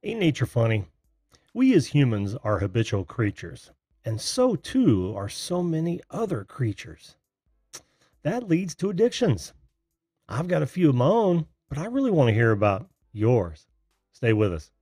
Ain't nature funny? We as humans are habitual creatures, and so too are so many other creatures. That leads to addictions. I've got a few of my own, but I really want to hear about yours. Stay with us.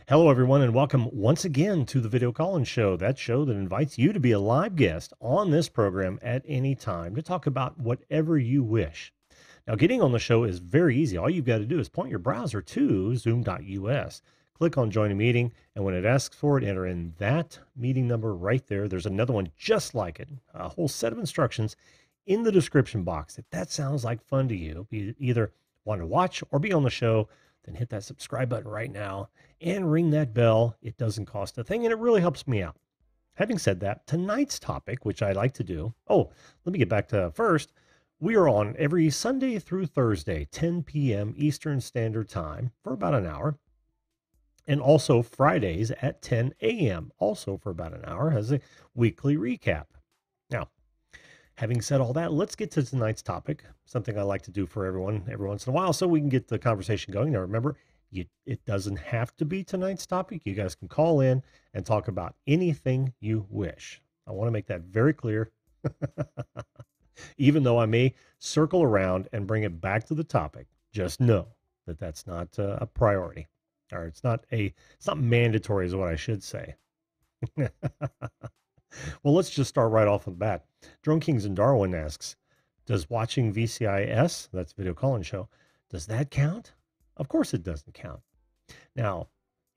Hello, everyone, and welcome once again to the Video Call-In Show, that show that invites you to be a live guest on this program at any time to talk about whatever you wish. Now, getting on the show is very easy. All you've got to do is point your browser to zoom.us, click on Join a Meeting, and when it asks for it, enter in that meeting number right there. There's another one just like it, a whole set of instructions in the description box. If that sounds like fun to you, you either want to watch or be on the show, then hit that subscribe button right now and ring that bell. It doesn't cost a thing, and it really helps me out. Having said that, tonight's topic, which I like to do, let me get back to first. We are on every Sunday through Thursday, 10 p.m. Eastern Standard Time for about an hour, and also Fridays at 10 a.m., also for about an hour, as a weekly recap. Now, having said all that, let's get to tonight's topic, something I like to do for everyone every once in a while so we can get the conversation going. Now, remember, it doesn't have to be tonight's topic. You guys can call in and talk about anything you wish. I want to make that very clear, even though I may circle around and bring it back to the topic. Just know that that's not a priority, or it's not mandatory is what I should say. Well, let's just start right off with the bat. Drone Kings in Darwin asks, does watching VCIS, that's Video Call-In Show, does that count? Of course it doesn't count. Now,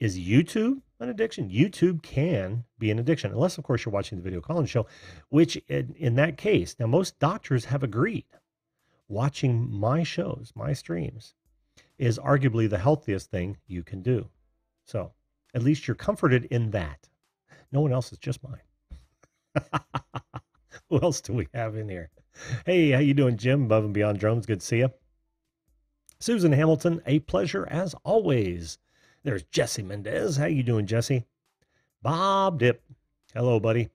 is YouTube an addiction? YouTube can be an addiction, unless, of course, you're watching the Video Call-In Show, which in that case, now most doctors have agreed watching my shows, my streams, is arguably the healthiest thing you can do. So at least you're comforted in that. No one else is, just mine. Who else do we have in here? Hey, how you doing, Jim? Above and Beyond Drones. Good to see you. Susan Hamilton, a pleasure as always. There's Jesse Mendez. How you doing, Jesse? Bob Dip. Hello, buddy.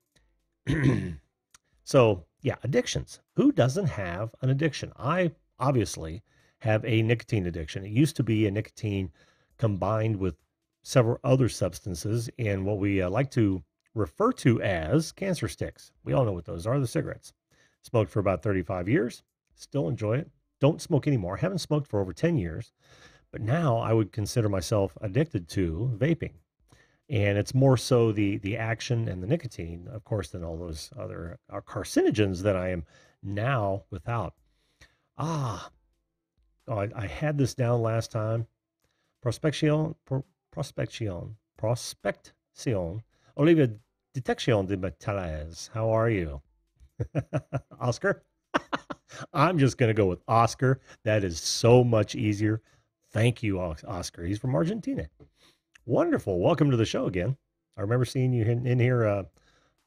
So, yeah, addictions. Who doesn't have an addiction? I obviously have a nicotine addiction. It used to be a nicotine combined with several other substances in what we like to refer to as cancer sticks. We all know what those are, the cigarettes. Smoked for about 35 years. Still enjoy it. Don't smoke anymore. Haven't smoked for over 10 years. But now I would consider myself addicted to vaping. And it's more so the action and the nicotine, of course, than all those other carcinogens that I am now without. I had this down last time. Prospection. Olivia, detection de metals. How are you? Oscar? I'm just going to go with Oscar. That is so much easier. Thank you, Oscar. He's from Argentina. Wonderful. Welcome to the show again. I remember seeing you in here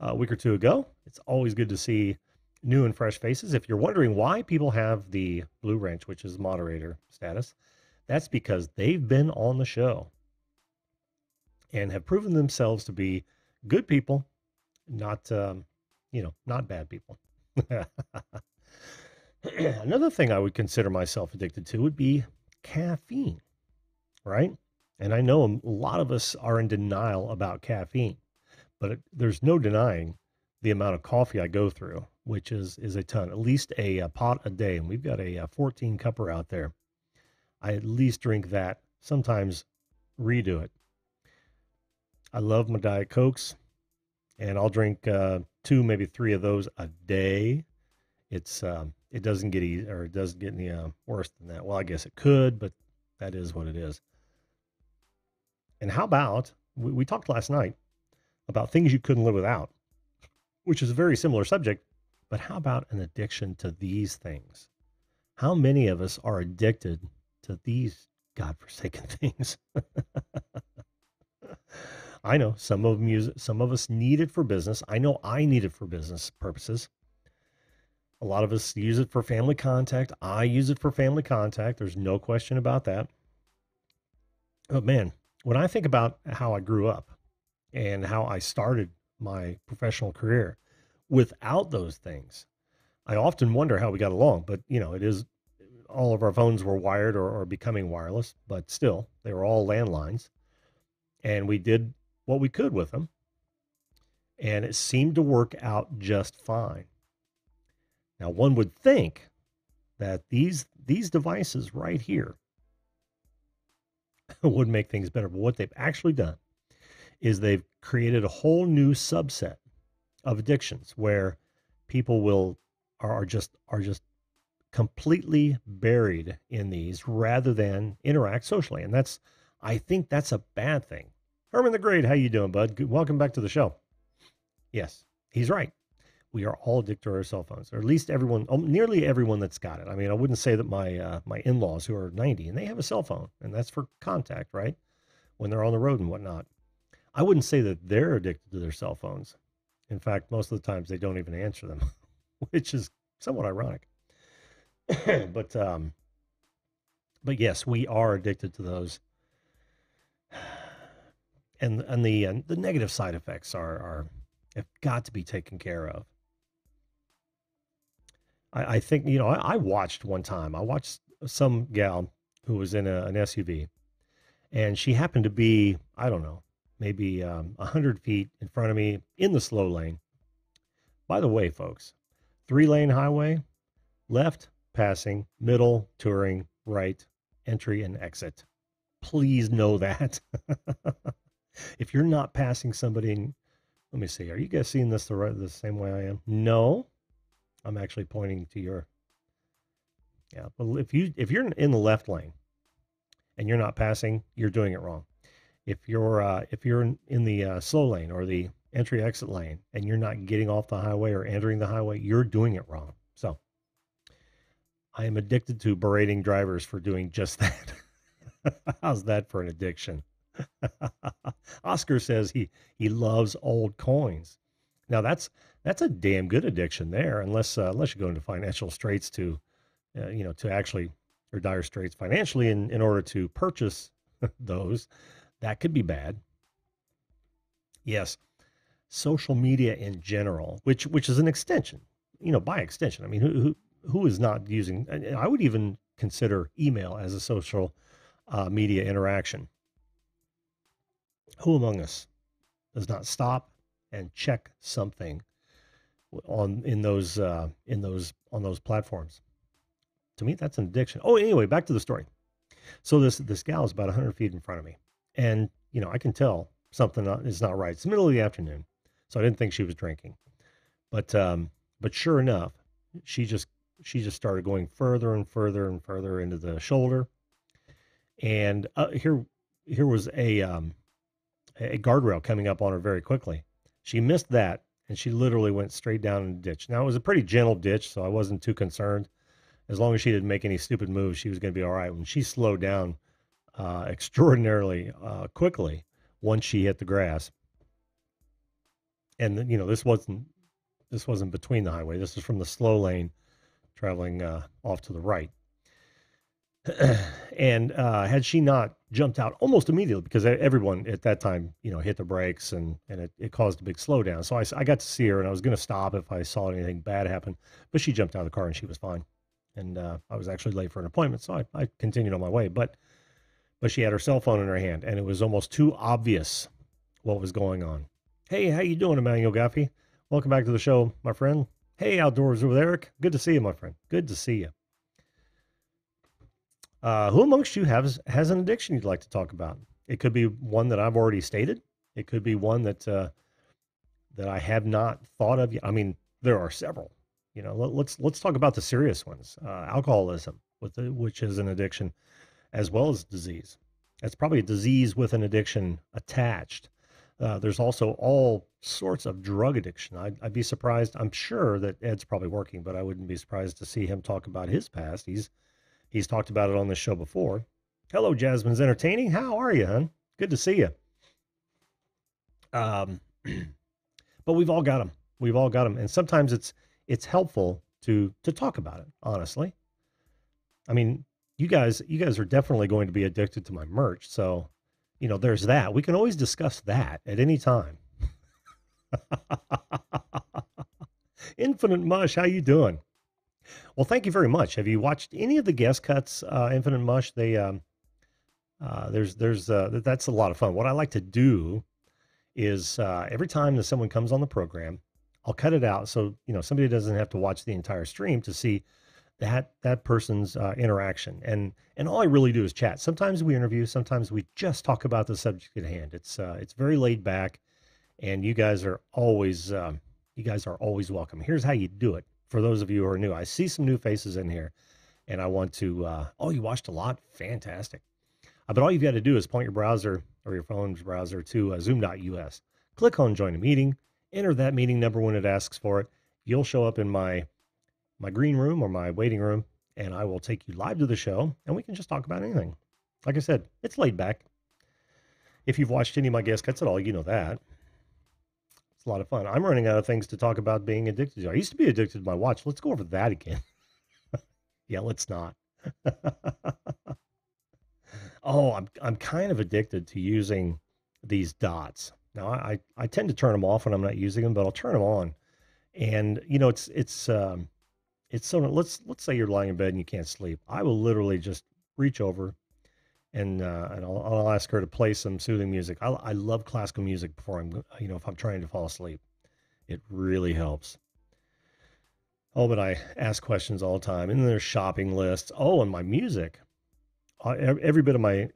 a week or two ago. It's always good to see new and fresh faces. If you're wondering why people have the Blue Wrench, which is moderator status, that's because they've been on the show and have proven themselves to be good people, not bad people. Another thing I would consider myself addicted to would be caffeine, right? And I know a lot of us are in denial about caffeine, but there's no denying the amount of coffee I go through, which is a ton, at least a pot a day. And we've got a 14 cupper out there. I at least drink that, sometimes redo it. I love my Diet Cokes, and I'll drink 2, maybe 3 of those a day. It doesn't get easy, or it doesn't get any worse than that. Well, I guess it could, but that is what it is. And how about, we talked last night about things you couldn't live without, which is a very similar subject, but how about an addiction to these things? How many of us are addicted to these godforsaken things? I know some of them use it, some of us need it for business. I know I need it for business purposes. A lot of us use it for family contact. I use it for family contact. There's no question about that. But man, when I think about how I grew up and how I started my professional career, without those things. I often wonder how we got along, but it is all of our phones were wired or becoming wireless, but still, they were all landlines. And we did what we could with them. And it seemed to work out just fine. Now, one would think that these devices right here would make things better. But what they've actually done is they've created a whole new subset of addictions where people are just completely buried in these rather than interact socially. And I think that's a bad thing. Herman the Great, how you doing, bud? Welcome back to the show. Yes, he's right. We are all addicted to our cell phones, or at least everyone, nearly everyone that's got it. I mean, I wouldn't say that my in-laws who are 90 and they have a cell phone, and that's for contact, right? When they're on the road and whatnot. I wouldn't say that they're addicted to their cell phones. In fact, most of the times they don't even answer them, which is somewhat ironic. but yes, we are addicted to those, and the negative side effects have got to be taken care of. I think I watched one time. I watched some gal who was in an SUV, and she happened to be, I don't know, maybe 100 feet in front of me in the slow lane. By the way, folks, 3-lane highway, left, passing, middle, touring, right, entry, and exit. Please know that. If you're not passing somebody, let me see, are you guys seeing this the same way I am? No, I'm actually pointing to your, yeah. Well, if you're in the left lane and you're not passing, you're doing it wrong. If you're in the slow lane or the entry exit lane and you're not getting off the highway or entering the highway, you're doing it wrong. So I am addicted to berating drivers for doing just that. How's that for an addiction? Oscar says he loves old coins. Now that's a damn good addiction there, unless you go into financial straits to actually, or dire straits financially in order to purchase those. That could be bad. Yes, social media in general, which is an extension, by extension. I mean, who is not using? I would even consider email as a social media interaction. Who among us does not stop and check something on those platforms? To me, that's an addiction. Oh, anyway, back to the story. So this gal is about 100 feet in front of me, and I can tell something is not right. It's the middle of the afternoon, so I didn't think she was drinking, but sure enough, she just started going further and further and further into the shoulder, and here was a guardrail coming up on her very quickly. She missed that, and she literally went straight down in the ditch. Now, it was a pretty gentle ditch, so I wasn't too concerned. As long as she didn't make any stupid moves, she was going to be all right. When she slowed down extraordinarily quickly once she hit the grass, and this wasn't between the highway. This is from the slow lane traveling off to the right. And had she not jumped out almost immediately, because everyone at that time, hit the brakes and it caused a big slowdown. So I got to see her, and I was going to stop if I saw anything bad happen, but she jumped out of the car and she was fine. And I was actually late for an appointment, so I continued on my way. But she had her cell phone in her hand, and it was almost too obvious what was going on. Hey, how you doing, Emmanuel Gaffey? Welcome back to the show, my friend. Hey, Outdoors with Eric. Good to see you, my friend. Good to see you. Who amongst you has an addiction you'd like to talk about? It could be one that I've already stated. It could be one that I have not thought of yet. I mean, there are several. Let's talk about the serious ones. Alcoholism, which is an addiction, as well as disease. That's probably a disease with an addiction attached. There's also all sorts of drug addiction. I'd be surprised. I'm sure that Ed's probably working, but I wouldn't be surprised to see him talk about his past. He's talked about it on this show before. Hello, Jasmine's Entertaining. How are you, hon? Good to see you. But we've all got them. We've all got them. And sometimes it's helpful to talk about it, honestly. I mean, you guys are definitely going to be addicted to my merch. So, there's that. We can always discuss that at any time. Infinite Mush, how you doing? Well, thank you very much. Have you watched any of the guest cuts, Infinite Mush? That's a lot of fun. What I like to do is every time that someone comes on the program, I'll cut it out so somebody doesn't have to watch the entire stream to see that person's interaction. And all I really do is chat. Sometimes we interview, sometimes we just talk about the subject at hand. It's very laid back, and you guys are always welcome. Here's how you do it. For those of you who are new, I see some new faces in here, and I want to. Oh, you watched a lot, fantastic. But all you've got to do is point your browser or your phone's browser to zoom.us. Click on join a meeting, enter that meeting number when it asks for it. You'll show up in my green room or my waiting room, and I will take you live to the show, and we can just talk about anything. Like I said, it's laid back. If you've watched any of my guest cuts at all, you know that. It's a lot of fun. I'm running out of things to talk about being addicted to. I used to be addicted to my watch. Let's go over that again. Yeah, let's not. Oh, I'm kind of addicted to using these dots. Now I tend to turn them off when I'm not using them, but I'll turn them on. And it's so let's say you're lying in bed and you can't sleep. I will literally just reach over and I'll ask her to play some soothing music. I love classical music before if I'm trying to fall asleep. It really helps. Oh, but I ask questions all the time. And then there's shopping lists. Oh, and my music. Every bit of my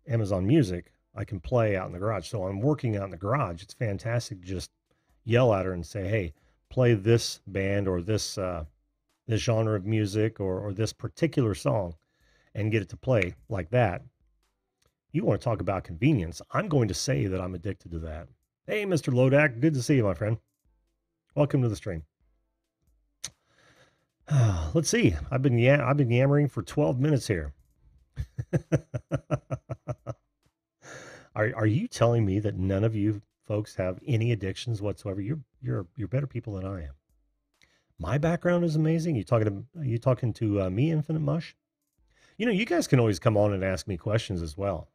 Amazon music I can play out in the garage. So I'm working out in the garage. It's fantastic to just yell at her and say, "Hey, play this band or this genre of music or this particular song," and get it to play like that. You want to talk about convenience? I'm going to say that I'm addicted to that. Hey, Mr. Lodak, good to see you, my friend. Welcome to the stream. Let's see. I've been yammering for 12 minutes here. Are you telling me that none of you folks have any addictions whatsoever? You're better people than I am. My background is amazing. You talking to me, Infinite Mush? You guys can always come on and ask me questions as well.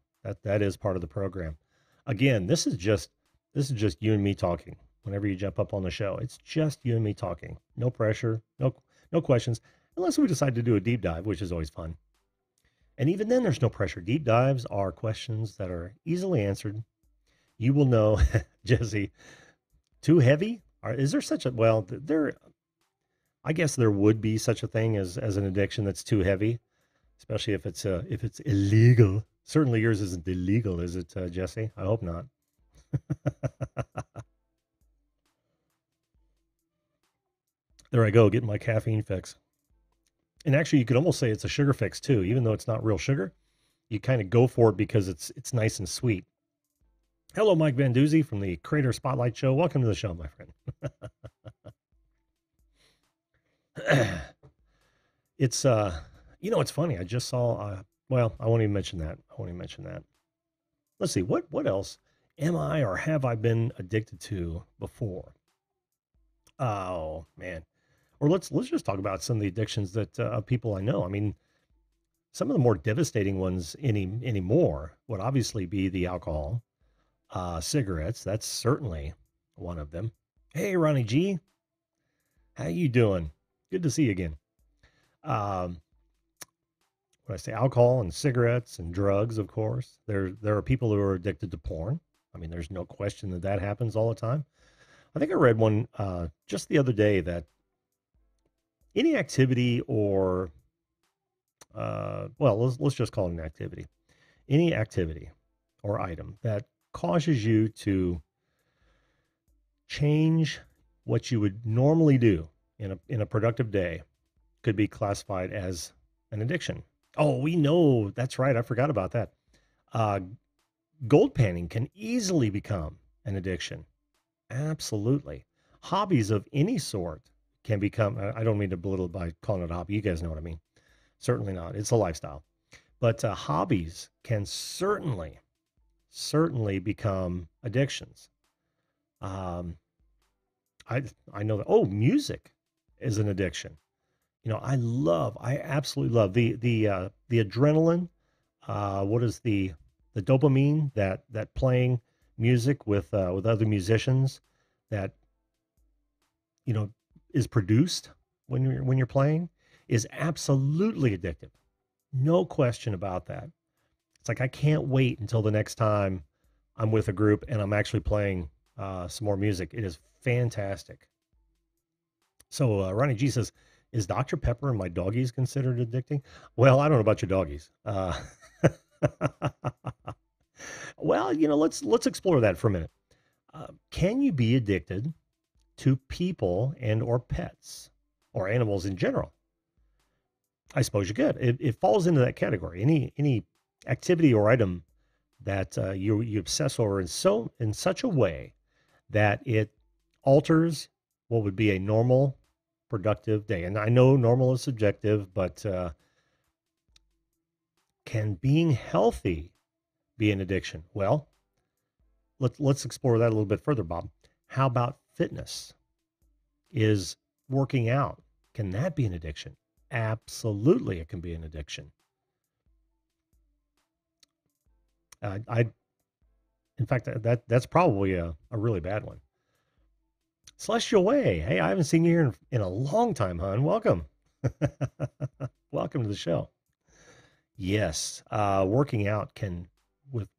That is part of the program. Again, this is just you and me talking. Whenever you jump up on the show, it's just you and me talking. No pressure, no questions, unless we decide to do a deep dive, which is always fun. And even then, there's no pressure. Deep dives are questions that are easily answered. You will know, Jesse. Too heavy? Is there such a there? I guess there would be such a thing as an addiction that's too heavy, especially if it's illegal. Certainly, yours isn't illegal, is it, Jesse? I hope not. There I go, getting my caffeine fix. And actually, you could almost say it's a sugar fix too, even though it's not real sugar. You kind of go for it because it's nice and sweet. Hello, Mike Van Doozy from the Creator Spotlight Show. Welcome to the show, my friend. It's funny. I just saw. I won't even mention that. Let's see. What else am I or have I been addicted to before? Oh man. Or let's just talk about some of the addictions that of people I know. I mean, some of the more devastating ones anymore would obviously be the alcohol, cigarettes. That's certainly one of them. Hey, Ronnie G, how you doing? Good to see you again. Um, when I say alcohol and cigarettes and drugs, of course, there are people who are addicted to porn. I mean, there's no question that happens all the time. I think I read one just the other day that any activity or let's just call it an activity. Any activity or item that causes you to change what you would normally do in a productive day could be classified as an addiction. Oh, we know that's right. I forgot about that. Uh, Gold panning can easily become an addiction. Absolutely. Hobbies of any sort can become, I don't mean to belittle by calling it a hobby. You guys know what I mean. Certainly not. It's a lifestyle. But hobbies can certainly become addictions. Um, I know that. Oh, music is an addiction. I absolutely love the adrenaline. What is the dopamine that playing music with other musicians that you know is produced when you're playing is absolutely addictive. No question about that. It's like I can't wait until the next time I'm with a group and I'm actually playing some more music. It is fantastic. So Ronnie G says, "Is Dr. Pepper and my doggies considered addicting?" Well, I don't know about your doggies. Well, let's explore that for a minute. Can you be addicted to people and or pets or animals in general? I suppose you could. It falls into that category. Any activity or item that you obsess over in such a way that it alters what would be a normal, productive day. And I know normal is subjective, but can being healthy be an addiction? Well, let's explore that a little bit further, Bob. How about fitness? Is working out, can that be an addiction? Absolutely, it can be an addiction. I In fact, that's probably a really bad one. Celestial Way. Hey, I haven't seen you here in a long time, hon. Welcome. Welcome to the show. Yes, working out can,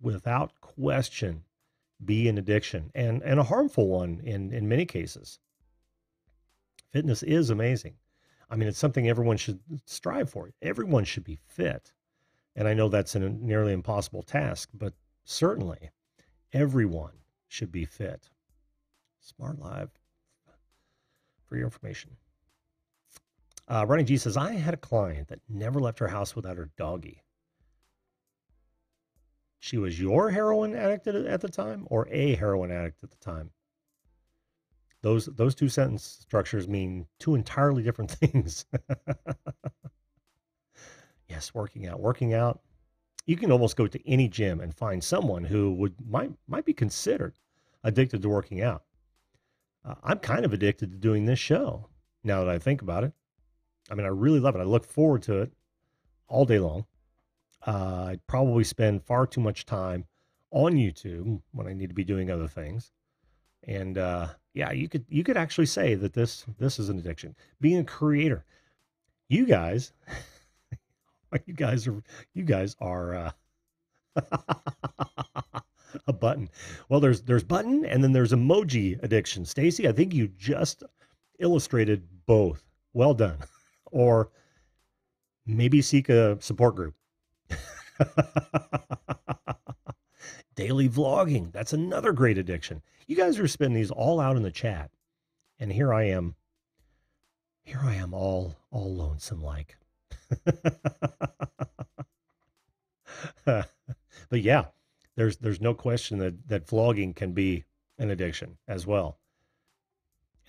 without question, be an addiction and a harmful one in many cases. Fitness is amazing. I mean, it's something everyone should strive for. Everyone should be fit. And I know that's a nearly impossible task, but certainly everyone should be fit. Smart Live for your information. Ronnie G says, I had a client that never left her house without her doggie. She was your heroin addict at the time or a heroin addict at the time? Those two sentence structures mean two entirely different things. Yes, working out. Working out. You can almost go to any gym and find someone who might be considered addicted to working out. I'm kind of addicted to doing this show now that I think about it. I mean, I really love it. I look forward to it all day long. I probably spend far too much time on YouTube when I need to be doing other things. And yeah, you could actually say that this is an addiction. Being a creator, you guys, you guys are a button. Well, there's button and then there's emoji addiction. Stacy, I think you just illustrated both. Well done. Or maybe seek a support group. Daily vlogging. That's another great addiction. You guys are spending these all out in the chat. And here I am all lonesome like. But yeah, there's no question that vlogging can be an addiction as well.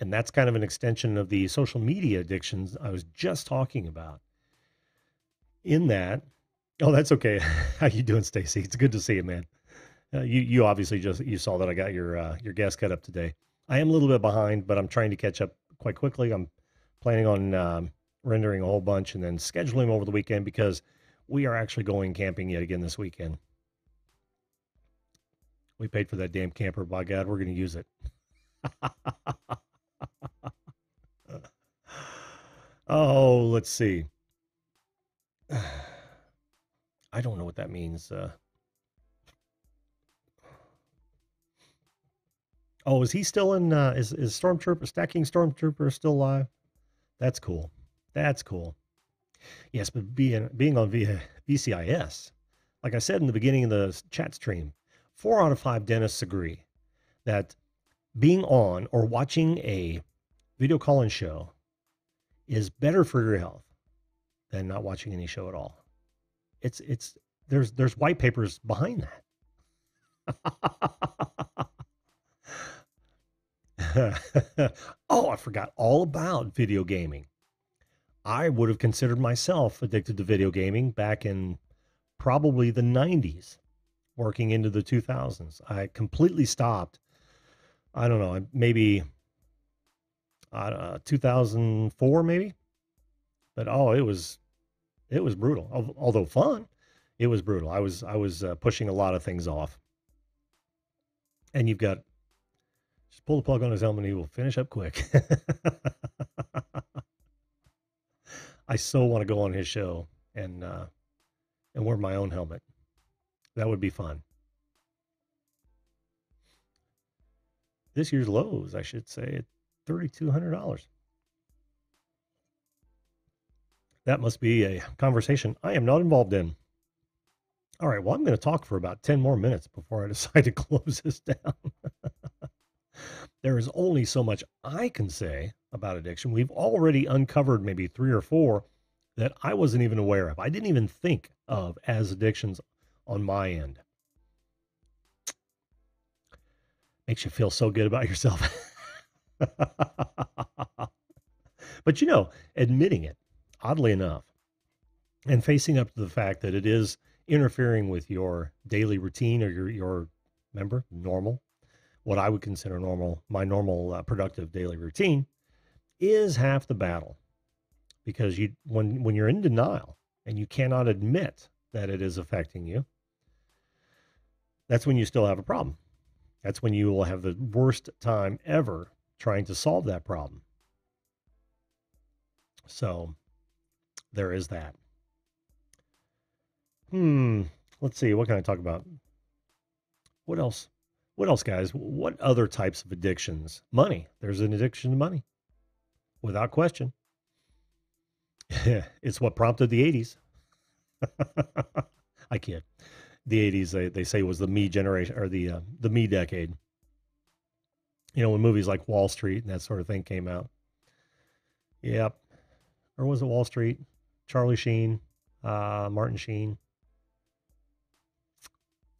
And that's kind of an extension of the social media addictions I was just talking about. In that, oh, that's okay. How you doing, Stacy? It's good to see you, man. You obviously you saw that I got your gas cut up today. I am a little bit behind, but I'm trying to catch up quite quickly. I'm planning on rendering a whole bunch and then scheduling over the weekend because we are actually going camping yet again this weekend. We paid for that damn camper. By God, we're going to use it. Oh, let's see. I don't know what that means. Oh, is he still in? Is Stormtrooper Stacking Stormtrooper still alive? That's cool. That's cool. Yes, but being on VCIS, like I said in the beginning of the chat stream, 4 out of 5 dentists agree that being on or watching a video call-in show is better for your health than not watching any show at all. There's white papers behind that. Oh, I forgot all about video gaming. I would have considered myself addicted to video gaming back in probably the 90s, working into the 2000s. I completely stopped. I don't know, maybe 2004 maybe. But oh, it was brutal. Although fun, it was brutal. I was pushing a lot of things off. And you've got just pull the plug on his helmet and he will finish up quick. I so want to go on his show and wear my own helmet. That would be fun. This year's lows, I should say, at $3,200. That must be a conversation I am not involved in. All right, well, I'm going to talk for about 10 more minutes before I decide to close this down. There is only so much I can say about addiction. We've already uncovered maybe 3 or 4 that I wasn't even aware of. I didn't even think of as addictions on my end. Makes you feel so good about yourself. But admitting it, oddly enough, and facing up to the fact that it is interfering with your daily routine or your normal, what I would consider normal, my normal productive daily routine, is half the battle. Because when you're in denial and you cannot admit that it is affecting you, that's when you still have a problem. That's when you will have the worst time ever trying to solve that problem. So there is that. Let's see. What can I talk about? What else? What else, guys? What other types of addictions? Money. There's an addiction to money, without question. It's what prompted the 80s. I kid. The 80s, they say, was the me generation, or the me decade. When movies like Wall Street and that sort of thing came out. Yep. Or was it Wall Street? Charlie Sheen, Martin Sheen.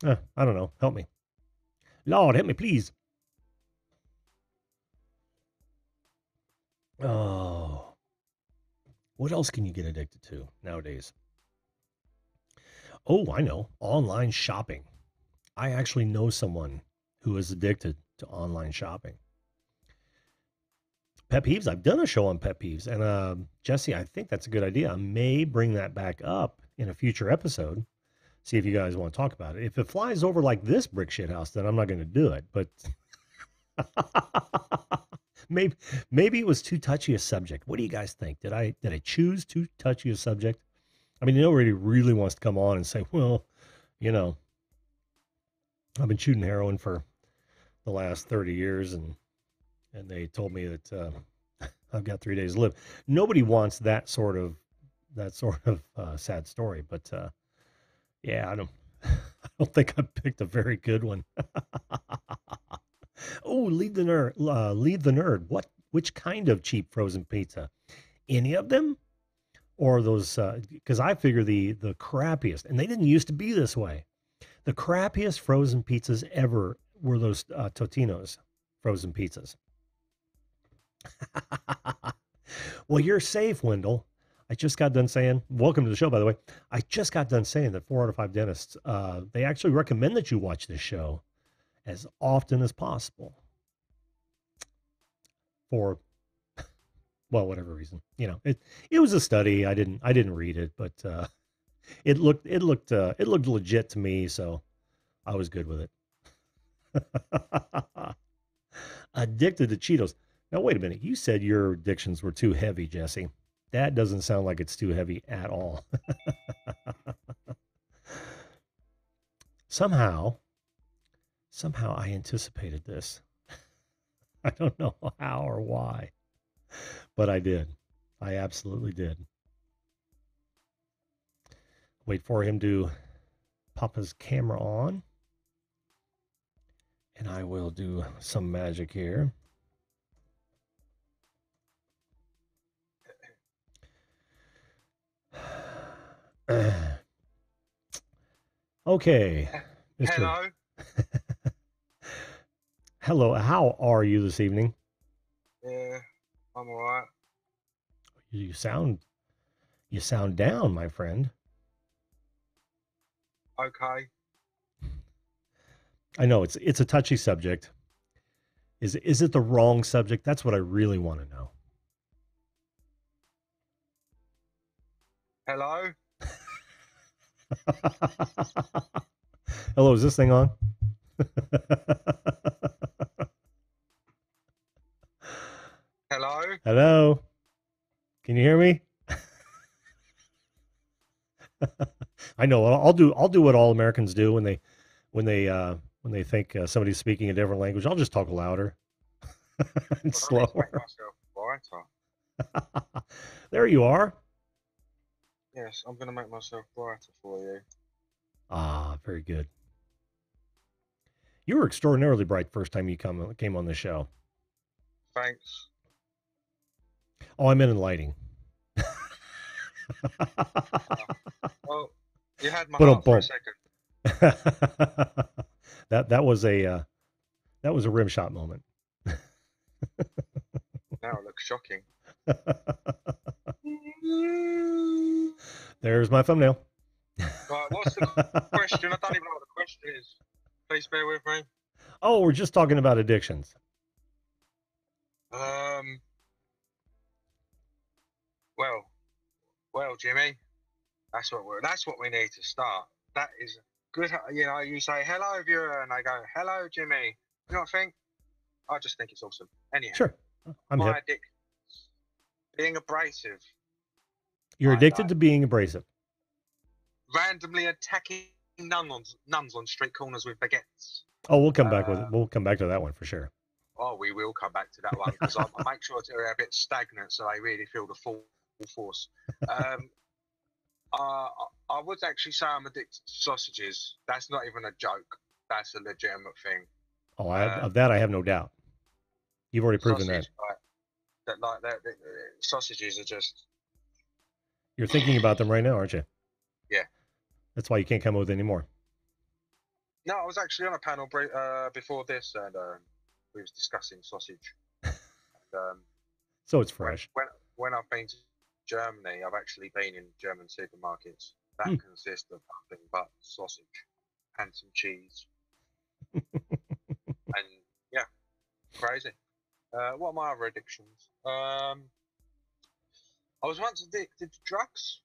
I don't know. Help me. Lord, help me, please. Oh. What else can you get addicted to nowadays? Oh, I know. Online shopping. I actually know someone who is addicted to online shopping. Pet peeves. I've done a show on pet peeves. And Jesse, I think that's a good idea. I may bring that back up in a future episode. See if you guys want to talk about it. If it flies over like this brick shit house, then I'm not going to do it. But maybe it was too touchy a subject. What do you guys think? Did I choose too touchy a subject? I mean, nobody really wants to come on and say, well, I've been shooting heroin for the last 30 years and they told me that I've got 3 days to live. Nobody wants that sort of sad story, but yeah, I don't think I picked a very good one. Oh, leave the nerd. Which kind of cheap frozen pizza? Any of them? Or those, because I figure the crappiest, and they didn't used to be this way. The crappiest frozen pizzas ever were those Totino's frozen pizzas. Well, you're safe, Wendell. I just got done saying, welcome to the show, by the way. I just got done saying that 4 out of 5 dentists, they actually recommend that you watch this show as often as possible for, well, whatever reason. It was a study. I didn't read it, but it looked legit to me, so I was good with it. Addicted to Cheetos. Now, wait a minute. You said your addictions were too heavy, Jesse. That doesn't sound like it's too heavy at all. Somehow I anticipated this. I don't know how or why, but I did. I absolutely did. Wait for him to pop his camera on, and I will do some magic here. Okay, Mr. Hello. Hello, how are you this evening? Yeah, I'm alright. You sound down, my friend. Okay. I know it's a touchy subject. Is it the wrong subject? That's what I really want to know. Hello. Hello, is this thing on? Hello. Hello? Can you hear me? I know. I'll do what all Americans do when they think somebody's speaking a different language. I'll just talk louder and But I need to make slower. myself brighter. There you are. Yes, I'm gonna make myself brighter for you. Ah, very good. You were extraordinarily bright first time you came on the show. Thanks. Oh, I meant in lighting. Well, you had my Boom, heart for a boom. second. That was a rim shot moment. Now it looks shocking. There's my thumbnail. Right, what's the question? I don't even know what the question is. Please bear with me. Oh, we're just talking about addictions. Well, Jimmy, that's what we need to start. That is good. You know, you say hello viewer, and I go hello, Jimmy. You know what I think? I just think it's awesome. Anyhow, Sure. I'm my hip. addiction, being abrasive, You're I addicted like to being abrasive. randomly attacking nuns on street corners with baguettes. Oh, we'll come back with it. We'll come back to that one for sure. Oh, we will come back to that one because I make sure they're a bit stagnant so they really feel the full force. Um, I would actually say I'm addicted to sausages. That's not even a joke. That's a legitimate thing. Oh, of that I have no doubt. You've already proven that. Sausages are just. You're thinking about them right now, aren't you? Yeah. That's why you can't come up with any more. No, I was actually on a panel before this, and we was discussing sausage. And, so it's fresh. When I've been to Germany, I've actually been in German supermarkets that consist of nothing but sausage and some cheese. And yeah, crazy. What are my other addictions? I was once addicted to drugs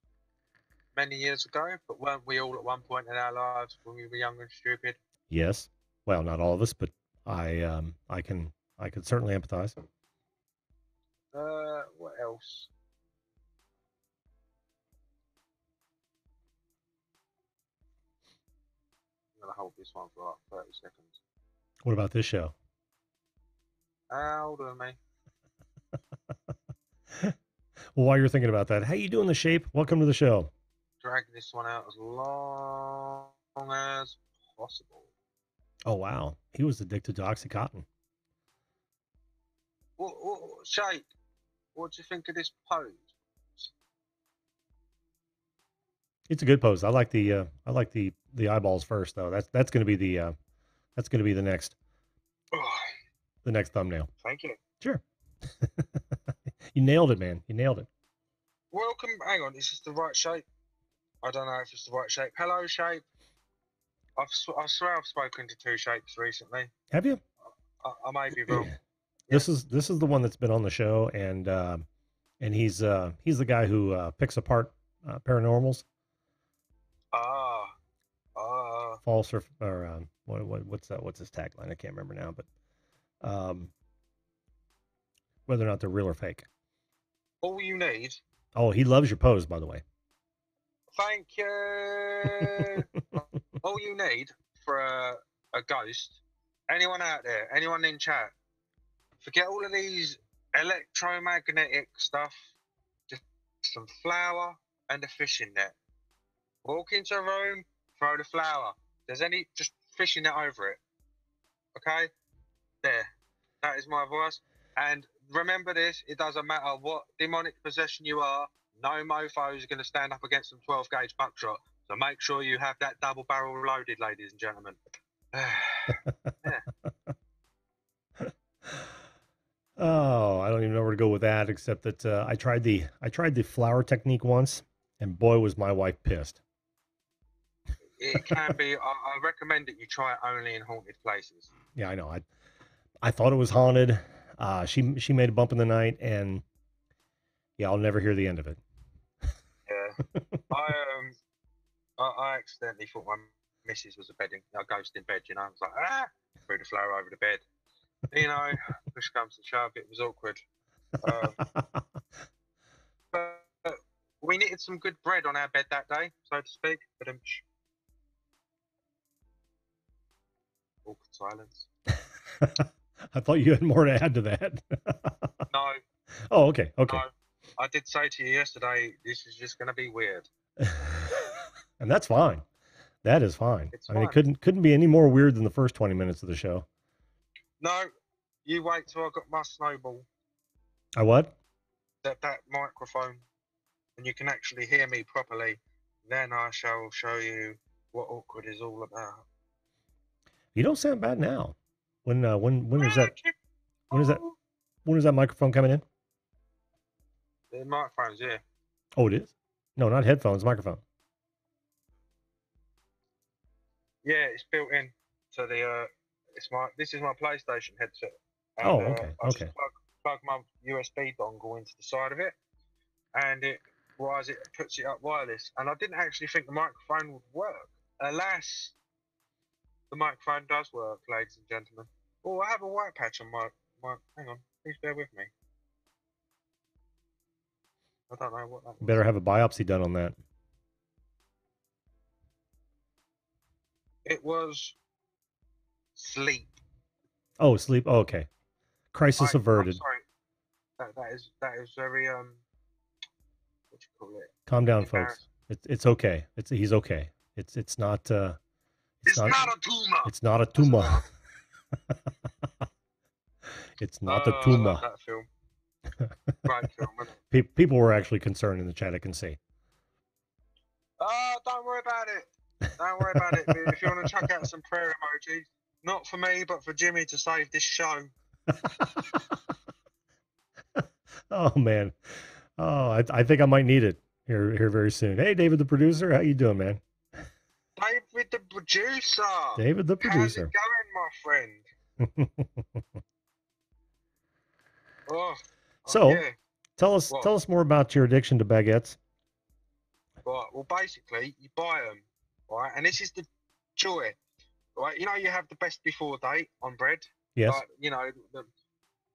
many years ago, but weren't we all at one point in our lives when we were young and stupid? Yes. Well, not all of us, but I can certainly empathize. What else? I'm gonna hold this one for like 30 seconds. What about this show? Hold on, me. Well, while you're thinking about that, how you doing, The Shape? Welcome to the show. Drag this one out as long as possible. Oh wow, he was addicted to OxyContin. Shape, what do you think of this pose? It's a good pose. I like the eyeballs first though. That's going to be the next thumbnail. Thank you. Sure. You nailed it, man. You nailed it. Welcome. Hang on, is this the right shape? I don't know if it's the right shape. Hello, Shape. I swear I've spoken to two Shapes recently. Have you? I may be wrong. This is the one that's been on the show, and he's the guy who picks apart paranormals. False or what's his tagline? I can't remember now, but whether or not they're real or fake. All you need. Oh, he loves your pose, by the way. Thank you. All you need for a ghost, anyone out there, anyone in chat, forget all of these electromagnetic stuff, just some flour and a fishing net. Walk into a room, throw the flour. Just fishing net over it. Okay? There. That is my advice. And remember this, it doesn't matter what demonic possession you are, no mofo is going to stand up against some 12 gauge buckshot. So make sure you have that double barrel loaded, ladies and gentlemen. Oh, I don't even know where to go with that, except that I tried the flower technique once, and boy was my wife pissed. It can be. I recommend that you try it only in haunted places. Yeah, I know. I thought it was haunted. She made a bump in the night, and yeah, I'll never hear the end of it. Yeah, I accidentally thought my missus was a ghost in bed. You know, I was like, threw the flower over the bed. You know, push comes to shove, it was awkward. But we knitted some good bread on our bed that day, so to speak. But awkward silence. I thought you had more to add to that. No. Oh, okay. Okay. No. I did say to you yesterday, this is just going to be weird. And that's fine. That is fine. It's I mean, fine. it couldn't be any more weird than the first 20 minutes of the show. No, you wait till I got my snowball. I what? That microphone, and you can actually hear me properly. Then I shall show you what awkward is all about. You don't sound bad now. When is that? When is that microphone coming in? The microphone's here. Oh, it is? No, not headphones, microphone. Yeah, it's built in to the this is my PlayStation headset. And, Oh, okay. I Okay. just plug my USB dongle into the side of it, and it puts it up wireless. And I didn't actually think the microphone would work. Alas, the microphone does work, ladies and gentlemen. Oh, I have a white patch on my hang on, please bear with me. I don't know what that was. Better have a biopsy done on that. It was sleep. Oh, sleep. Oh, okay. Crisis averted. I'm sorry. That is very what do you call it? Calm down, folks. It's okay. He's okay. It's not it's not a tumor. It's not a tumor. It's not a tumor. I love that film. Great film, isn't it? People were actually concerned in the chat, I can see. Oh, don't worry about it. Don't worry about it. If you want to chuck out some prayer emojis, not for me, but for Jimmy to save this show. Oh man. Oh, I think I might need it here very soon. Hey, David the producer, how you doing, man? David the producer. David the producer. How's it going, my friend? So, yeah. tell us more about your addiction to baguettes. Right. Well, basically, you buy them, right, and this is the joy, right? You know, you have the best before date on bread. Yes. Like, you know,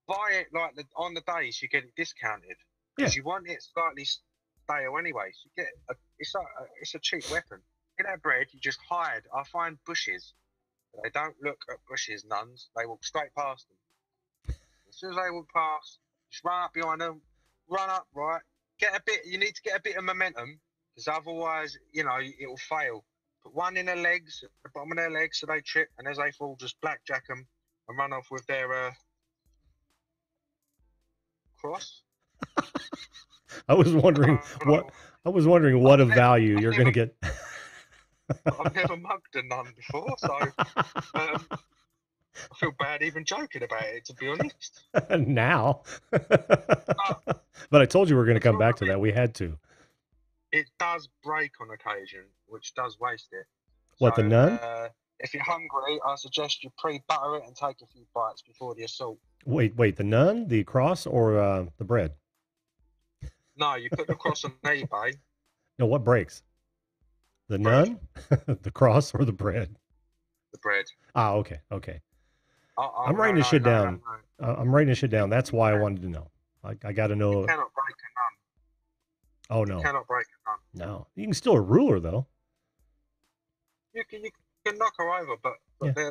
buy it like on the days you get it discounted because you want it slightly stale anyway. So you get it's a cheap weapon. In that bread, you just hide. I find bushes. They don't look at bushes, nuns. They walk straight past them. As soon as they walk past, just run up behind them, run up, right? You need to get a bit of momentum, because otherwise, you know, it will fail. Put one in their legs, at the bottom of their legs, so they trip, and as they fall, just blackjack them and run off with their cross. I was wondering what of value you're going to get. I've never mugged a nun before, so I feel bad even joking about it, to be honest. Now. But I told you we were going to come back to that. We had to. It does break on occasion, which does waste it. What, so, the nun? If you're hungry, I suggest you pre-butter it and take a few bites before the assault. Wait, the nun, the cross, or the bread? No, you put the cross on eBay. No, what breaks? The nun, the cross, or the bread? The bread. Ah, okay. I'm writing this shit down. I'm writing this shit down. That's why I wanted to know. I got to know. You cannot break a nun. Oh, no. You cannot break a nun. No. You can steal a ruler, though. You can knock her over, but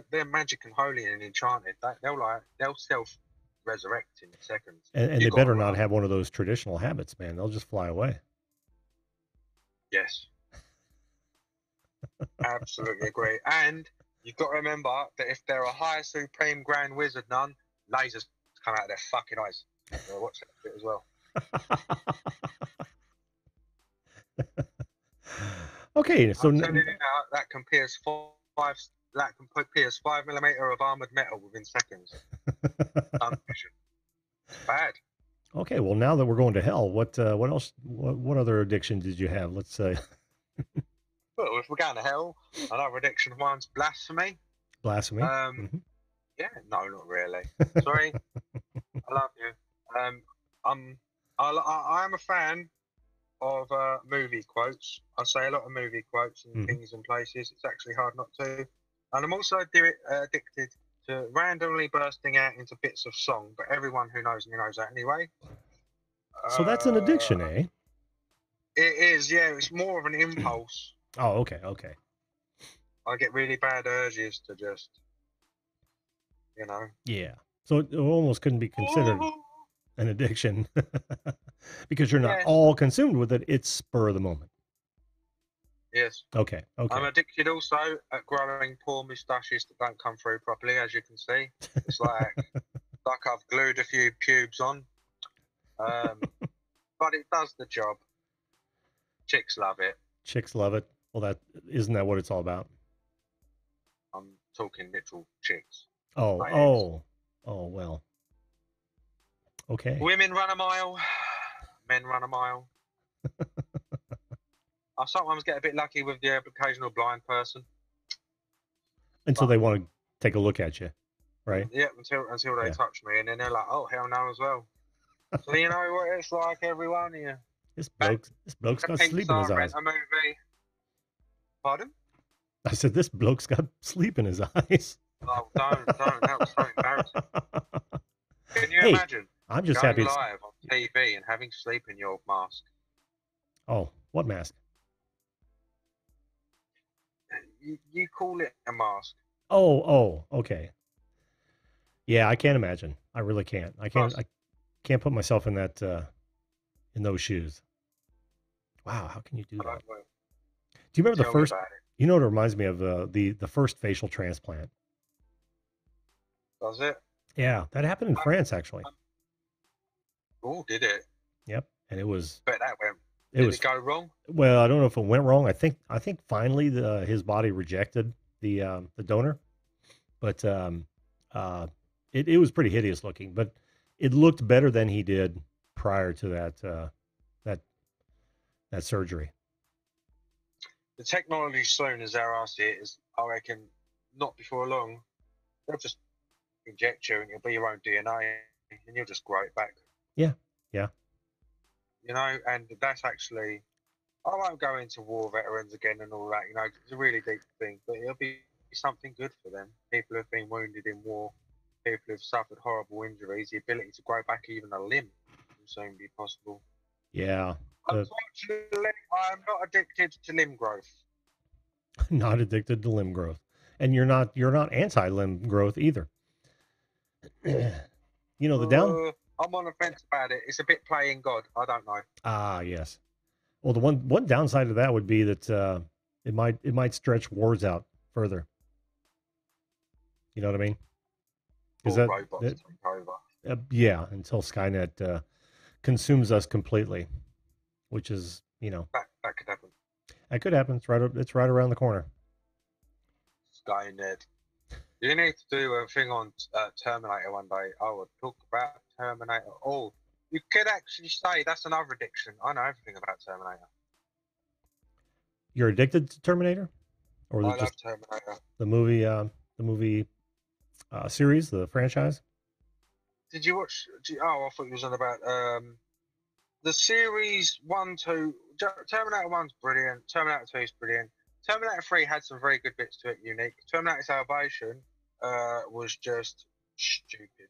they're magic and holy and enchanted. They'll self-resurrect in seconds. And they better not have one of those traditional habits, man. They'll just fly away. Yes. Absolutely agree. And you've got to remember that if they're a high supreme grand wizard nun, lasers come out of their fucking eyes. Watch that bit as well. Okay, so I'm telling you now, that can pierce 5mm of armored metal within seconds. Bad. Okay, well, now that we're going to hell, what else? What other addiction did you have? Let's say. Well, if we're going to hell, another addiction of mine's blasphemy. Blasphemy. Yeah, no, not really. Sorry, I love you. I'm a fan of movie quotes. I say a lot of movie quotes and things and places. It's actually hard not to. And I'm also addicted to randomly bursting out into bits of song, but everyone who knows me knows that anyway. So that's an addiction, eh? It is, yeah. It's more of an impulse. Oh, okay, okay. I get really bad urges to just, you know. Yeah. So it almost couldn't be considered an addiction because you're not Yes, all consumed with it. It's spur of the moment. yes. Okay, I'm okay. addicted also at growing poor moustaches that don't come through properly, as you can see. It's like I've glued a few pubes on. But it does the job. Chicks love it. Chicks love it. Well, that isn't that what it's all about? I'm talking literal chicks. Oh, My ex. oh, oh, well. Okay. Women run a mile, men run a mile. I sometimes get a bit lucky with the occasional blind person. And so But they want to take a look at you, right? yeah, until they Yeah. touch me, and then they're like, "Oh hell no," as well. So you know what it's like, everyone. Yeah. This Back bloke's to got sleep in his Pixar, rent eyes. a movie. Pardon? I said, this bloke's got sleep in his eyes. Oh, don't. That was so embarrassing. Can you Hey, imagine I'm just going happy it's. live on TV and having sleep in your mask? Oh, what mask? You call it a mask? Oh, okay. Yeah, I can't imagine. I really can't. I Trust. can't put myself in that in those shoes. Wow, how can you do I that? don't know. Do you remember the Tell me first? about it. You know what it reminds me of? The first facial transplant. Does it? Yeah, that happened in France actually. Oh, did it? Yep, and it was Bet that went. it Did it was go wrong? well. I don't know if it went wrong. I think finally his body rejected the donor, but it was pretty hideous looking. But it looked better than he did prior to that that surgery. The technology soon, as how I see it, is I reckon not before long they'll just inject you and it'll be your own DNA and you'll just grow it back. Yeah, yeah. You know, and that's actually. I won't go into war veterans again and all that. You know, it's a really deep thing, but it'll be something good for them. People who've been wounded in war, people who've suffered horrible injuries, the ability to grow back even a limb will soon be possible. Yeah, Unfortunately, I'm not addicted to limb growth. not addicted to limb growth, and you're not anti limb growth either. You know the down. I'm on the fence about it. It's a bit playing God. I don't know. Ah, yes. Well, the one downside of that would be that it might stretch wars out further. You know what I mean? Because All that, robots that take over. yeah, until Skynet consumes us completely, which is That could happen. that could happen. It's right around the corner. Skynet. You need to do a thing on Terminator one day. I would talk about Terminator. Oh, you could actually say that's another addiction. I know everything about Terminator. You're addicted to Terminator, or I love just Terminator. the movie series, the franchise? Did you watch? I thought you was on about the series 1, 2. Terminator 1's brilliant. Terminator 2 is brilliant. Terminator 3 had some very good bits to it, unique. Terminator Salvation was just stupid.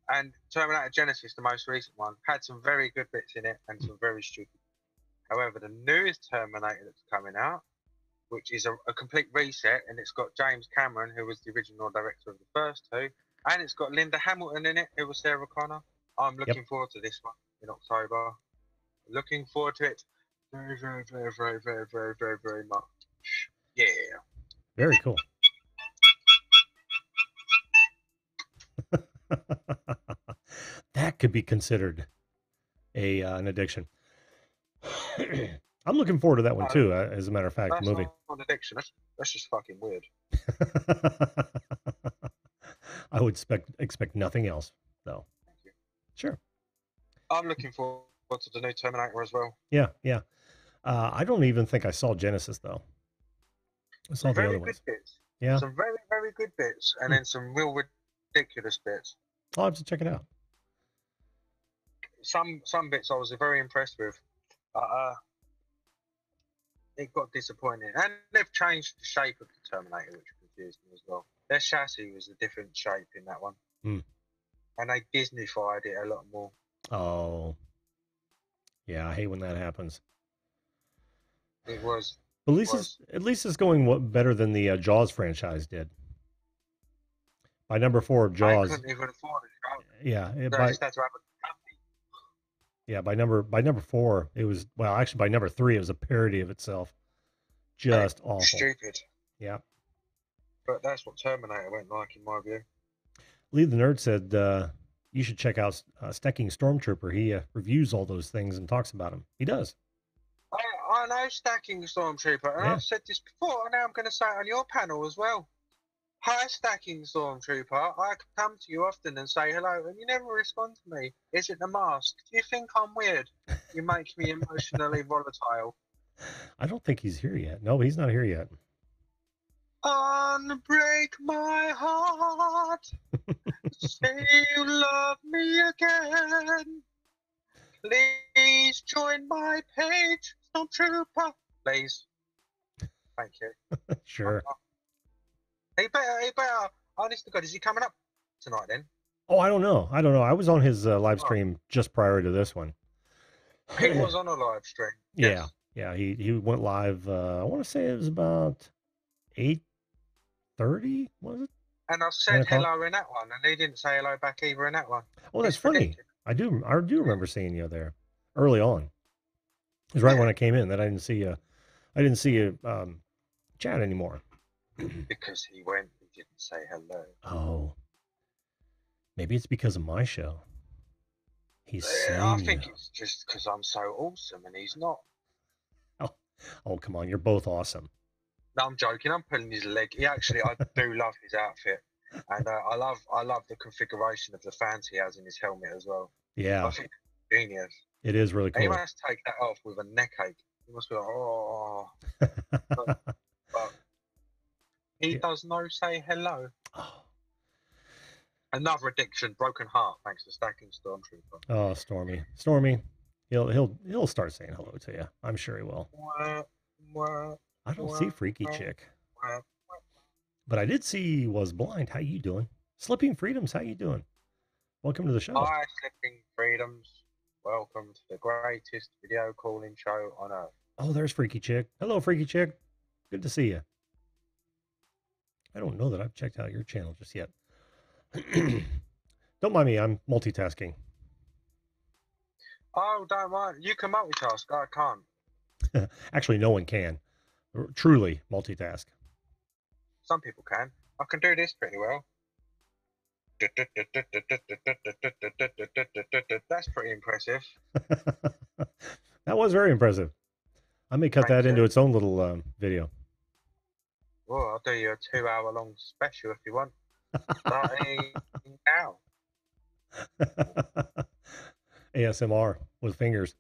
And Terminator Genesis, the most recent one, had some very good bits in it and some very stupid. However, the newest Terminator that's coming out, which is a complete reset, and it's got James Cameron, who was the original director of the first two, and it's got Linda Hamilton in it, who was Sarah Connor. I'm Yep. looking forward to this one in October. Looking forward to it very, very, very, very, very, very, very, very much. Yeah. Very cool. That could be considered an addiction. I'm looking forward to that one too. As a matter of fact, the That's movie. not an addiction. That's just fucking weird. I would expect nothing else, though. Thank you. Sure. I'm looking forward to the new Terminator as well. Yeah, yeah. I don't even think I saw Genesis though. I saw Some the very other good ones. bits. Yeah, Some very, very good bits, and then some real ridiculous bits. I'll have to check it out. Some bits I was very impressed with. It got disappointing, and they've changed the shape of the Terminator, which confused me as well. Their chassis was a different shape in that one, Mm. and they Disneyfied it a lot more. Oh, Yeah, I hate when that happens. It was. But It was. at least it's going better than the Jaws franchise did. By number 4 of I Jaws, couldn't even afford it. yeah, So I just had to have a company. by number 4, it was, well, actually by number 3, it was a parody of itself. Just awful. Stupid. Yeah. But that's what Terminator went like, in my view. Lee the Nerd said you should check out Stacking Stormtrooper. He reviews all those things and talks about them. He does. I know Stacking Stormtrooper, and Yeah. I've said this before, and now I'm going to say it on your panel as well. Hi, Stacking Stormtrooper. I come to you often and say hello, and you never respond to me. Is it the mask? Do you think I'm weird? You make me emotionally volatile. I don't think he's here yet. No, he's not here yet. Unbreak my heart. Say you love me again. Please join my page, Stormtrooper. Please. Thank you. Sure. He better. Honest to God, is he coming up tonight then? Oh, I don't know. I was on his live stream just prior to this one. He was on a live stream. Yeah. Yes. Yeah. He went live. I want to say it was about 8:30. Was it? And I said hello in that one, and he didn't say hello back either in that one. Oh, that's funny. I do remember seeing you there early on. It was right when I came in that I didn't see you. I didn't see you chat anymore. Because he went, he didn't say hello. Oh, maybe it's because of my show. He's saying I think it's just because I'm so awesome and he's not. Oh, come on, you're both awesome. No, I'm joking. I'm pulling his leg. I do love his outfit, and I love the configuration of the fans he has in his helmet as well. Yeah, I think it's genius. It is really cool. He must take that off with a neck ache. He must be like, oh. but he does no say hello. Oh. Another addiction, broken heart, thanks to Stacking Stormtrooper. Oh, Stormy, he'll start saying hello to you. I'm sure he will. I don't see Freaky Chick, but I did see Was Blind. How you doing? Slipping Freedoms, how you doing? Welcome to the show. Hi, Slipping Freedoms. Welcome to the greatest video calling show on earth. Oh, there's Freaky Chick. Hello, Freaky Chick. Good to see you. I don't know that I've checked out your channel just yet. Don't mind me. I'm multitasking. Oh, don't mind. You can multitask. I can't. Actually, no one can. Truly multitask. Some people can. I can do this pretty well. That's pretty impressive. That was very impressive. I may cut that into its own little video. Well, I'll do you a 2-hour-long special if you want. Starting now. ASMR with fingers.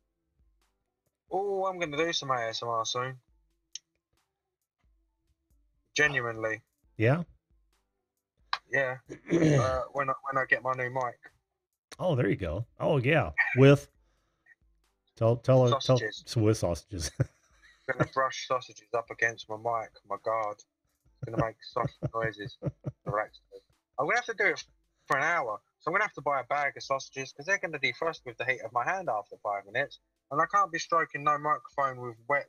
Oh, I'm going to do some ASMR soon. Genuinely. Yeah? Yeah. When I get my new mic. Oh, there you go. Oh, yeah. With sausages. With sausages. I'm going to brush sausages up against my mic, my guard. It's going to make soft noises. I'm going to have to do it for an hour. So I'm going to have to buy a bag of sausages because they're going to defrost with the heat of my hand after 5 minutes. And I can't be stroking no microphone with wet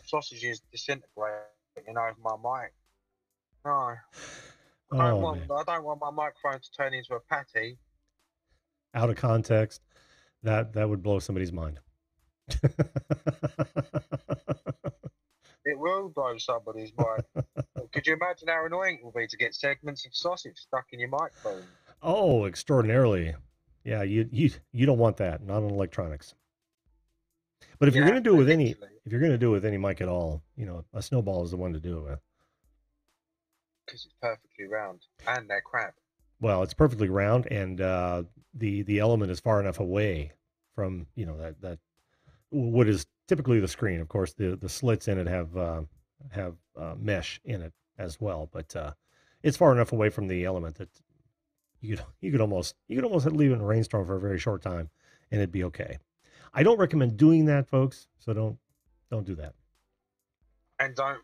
sausages disintegrating over my mic. No. I don't want my microphone to turn into a patty. Out of context, that would blow somebody's mind. It will blow somebody's mind. Could you imagine how annoying it will be to get segments of sausage stuck in your microphone? Oh, extraordinarily. Yeah, you don't want that, not on electronics. But if you're going to do it with any mic at all, a snowball is the one to do it with. Because it's perfectly round and they're crap. Well, it's perfectly round, and the element is far enough away from that what is typically the screen. Of course, the slits in it have mesh in it as well, but it's far enough away from the element that you could almost leave it in a rainstorm for a very short time, and it'd be okay. I don't recommend doing that, folks. So don't do that. And don't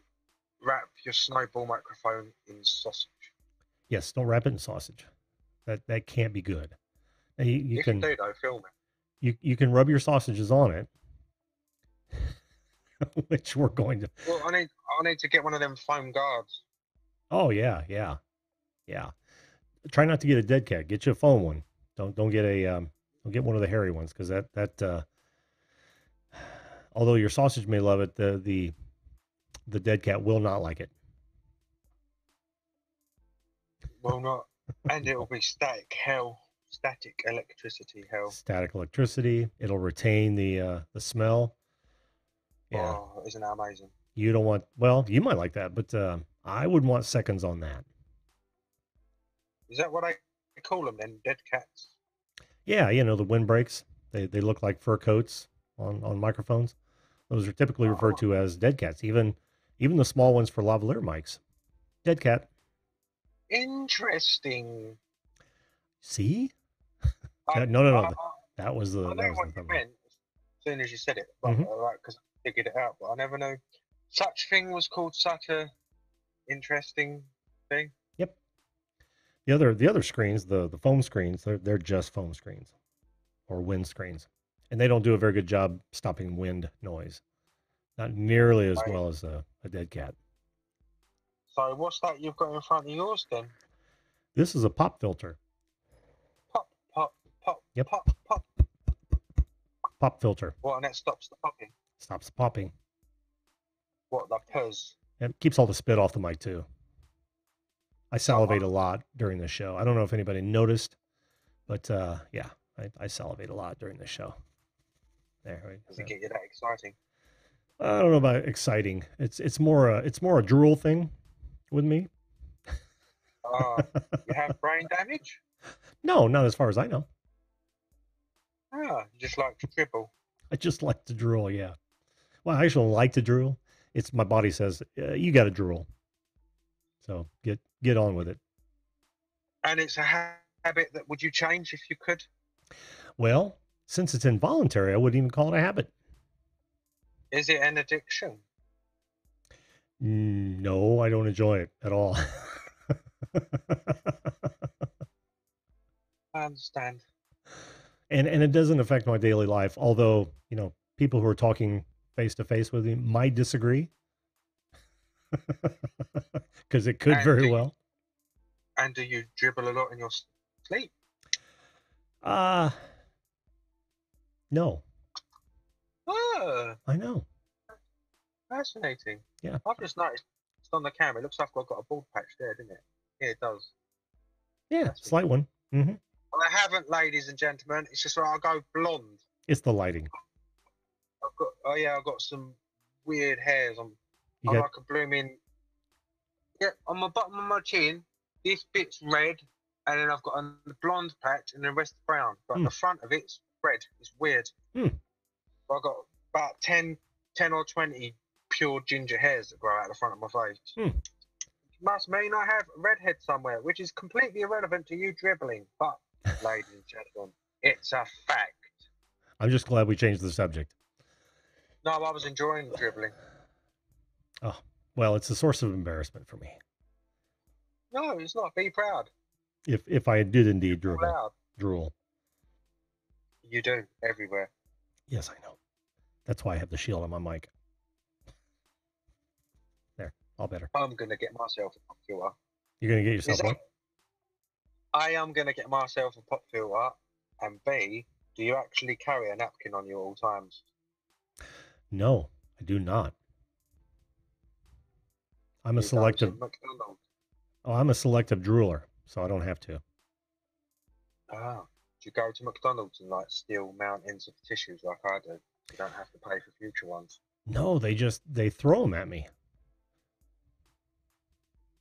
wrap your snowball microphone in sausage. Yes, don't wrap it in sausage. That can't be good. Now, you if can you do though, film it. You can rub your sausages on it, which we're going to. Well, I need to get one of them foam guards. Oh yeah, yeah, yeah. Try not to get a dead cat. Get you a foam one. Don't get a don't get one of the hairy ones, because that although your sausage may love it, the dead cat will not like it. Well, not, and it'll be static hell, static electricity hell. Static electricity. It'll retain the smell. Yeah. Oh, isn't that amazing? You don't want. Well, you might like that, but I would want seconds on that. Is that what I call them then? Dead cats? Yeah, the windbreaks. They look like fur coats on microphones. Those are typically referred to as dead cats. Even the small ones for lavalier mics. Dead cat. Interesting. See? I, No. I, That was the I know that was what the you thumbnail. meant as soon as you said it, but Mhm. because I figured it out, but I never knew such thing was called such a interesting thing. Yep. The other screens, the foam screens, they're just foam screens or wind screens, and they don't do a very good job stopping wind noise. Not nearly as Right. well as a dead cat. So what's that you've got in front of yours then? This is a pop filter. Pop, pop, pop, Yep. pop, pop. Pop filter. What, and that stops the popping? Stops the popping. What, the puzz? It keeps all the spit off the mic too. I salivate a lot during the show. I don't know if anybody noticed, but yeah, I salivate a lot during the show. There. Does it get you that exciting? I don't know about exciting. It's more a drool thing with me. You have brain damage? No, not as far as I know. You just like to dribble. I just like to drool. Yeah. Well, I actually don't like to drool. It's my body says you got to drool. So get on with it. And it's a habit that would you change if you could? Well, since it's involuntary, I wouldn't even call it a habit. Is it an addiction? No, I don't enjoy it at all. I understand. And it doesn't affect my daily life, although, people who are talking face to face with me might disagree. Because it could very well. And do you dribble a lot in your sleep? No. Oh, I know. fascinating. Yeah. I've just noticed on the camera, it looks like I've got a bald patch there, doesn't it? Yeah, it does. Yeah, slight one. Mm-hmm. Well, I haven't, ladies and gentlemen. It's just I'll go blonde. It's the lighting. I've got some weird hairs. I'm You got like a blooming. Yeah, on the bottom of my chin, this bit's red, and then I've got a blonde patch, and the rest brown. But the front of it's red. It's weird. I've got about 10 or 20 pure ginger hairs that grow out the front of my face. Must mean I have a redhead somewhere, which is completely irrelevant to you dribbling. But, ladies and gentlemen, it's a fact. I'm just glad we changed the subject. No, I was enjoying dribbling. Oh, well, it's a source of embarrassment for me. No, it's not. Be proud. If I did indeed drool. You do, everywhere. Yes, I know. That's why I have the shield on my mic. There, all better. I'm going to get myself a pop filter. You're going to get yourself what? I am going to get myself a pop filter. And B, do you actually carry a napkin on you at all times? No, I do not. I'm a selective. Oh, I'm a selective drooler, so I don't have to. Ah, do you go to McDonald's and steal mountains of tissues like I do? So you don't have to pay for future ones. No, they throw them at me.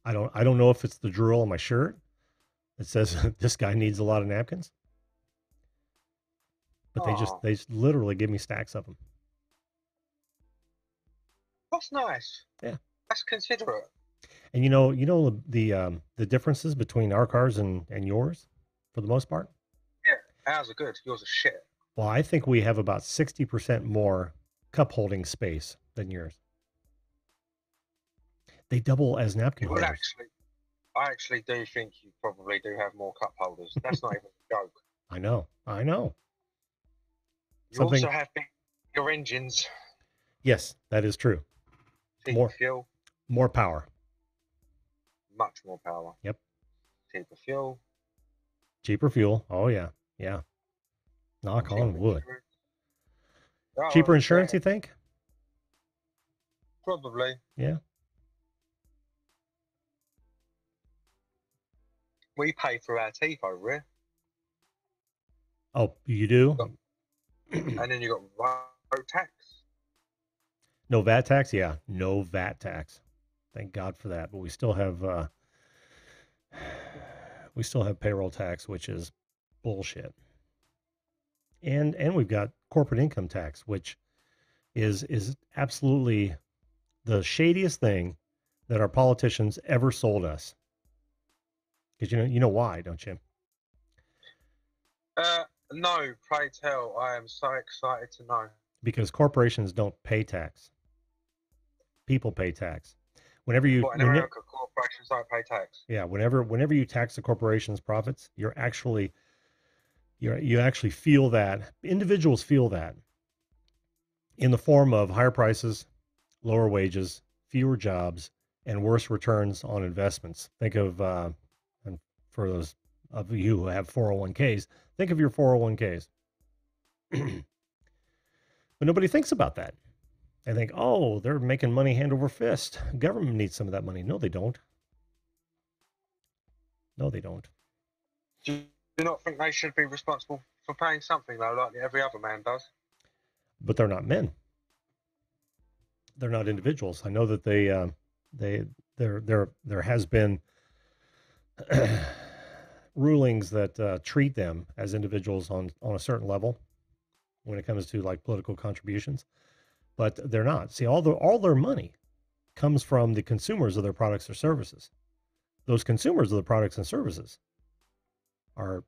I don't know if it's the drool on my shirt. It says this guy needs a lot of napkins. But they literally give me stacks of them. That's nice. Yeah. That's considerate. And the differences between our cars and yours, for the most part? Yeah, ours are good. Yours are shit. Well, I think we have about 60% more cup holding space than yours. They double as napkin holders. I actually do think you probably do have more cup holders. That's not even a joke. I know. You Something. also have bigger engines, Yes, that is true. cheaper More, fuel, more power. much more power, Yep. cheaper fuel, Cheaper fuel. Oh yeah. Yeah. Knock on cheaper wood. insurance. Oh, Cheaper yeah, insurance, you think? probably. Yeah. We pay for our teeth over here. Oh, you do? Got- And then you got road tax. No VAT tax? Yeah, no VAT tax. Thank God for that. But we still have payroll tax, which is bullshit. And we've got corporate income tax, which is absolutely the shadiest thing that our politicians ever sold us. Because you know why, don't you? No, pray tell. I am so excited to know. Because corporations don't pay tax. People pay tax. Whenever you What, in when it, America, corporations don't pay tax? yeah, whenever you tax the corporation's profits, you actually feel that. Individuals feel that in the form of higher prices, lower wages, fewer jobs, and worse returns on investments. Think of, and for those of you who have 401ks, think of your 401ks. But nobody thinks about that. They think, oh, they're making money hand over fist. Government needs some of that money. No, they don't. No, they don't. Do you not think they should be responsible for paying something, though, like every other man does? But they're not men. They're not individuals. I know that there has been rulings that treat them as individuals on a certain level when it comes to like political contributions, but they're not. See, all their money comes from the consumers of their products or services. Those consumers of the products and services are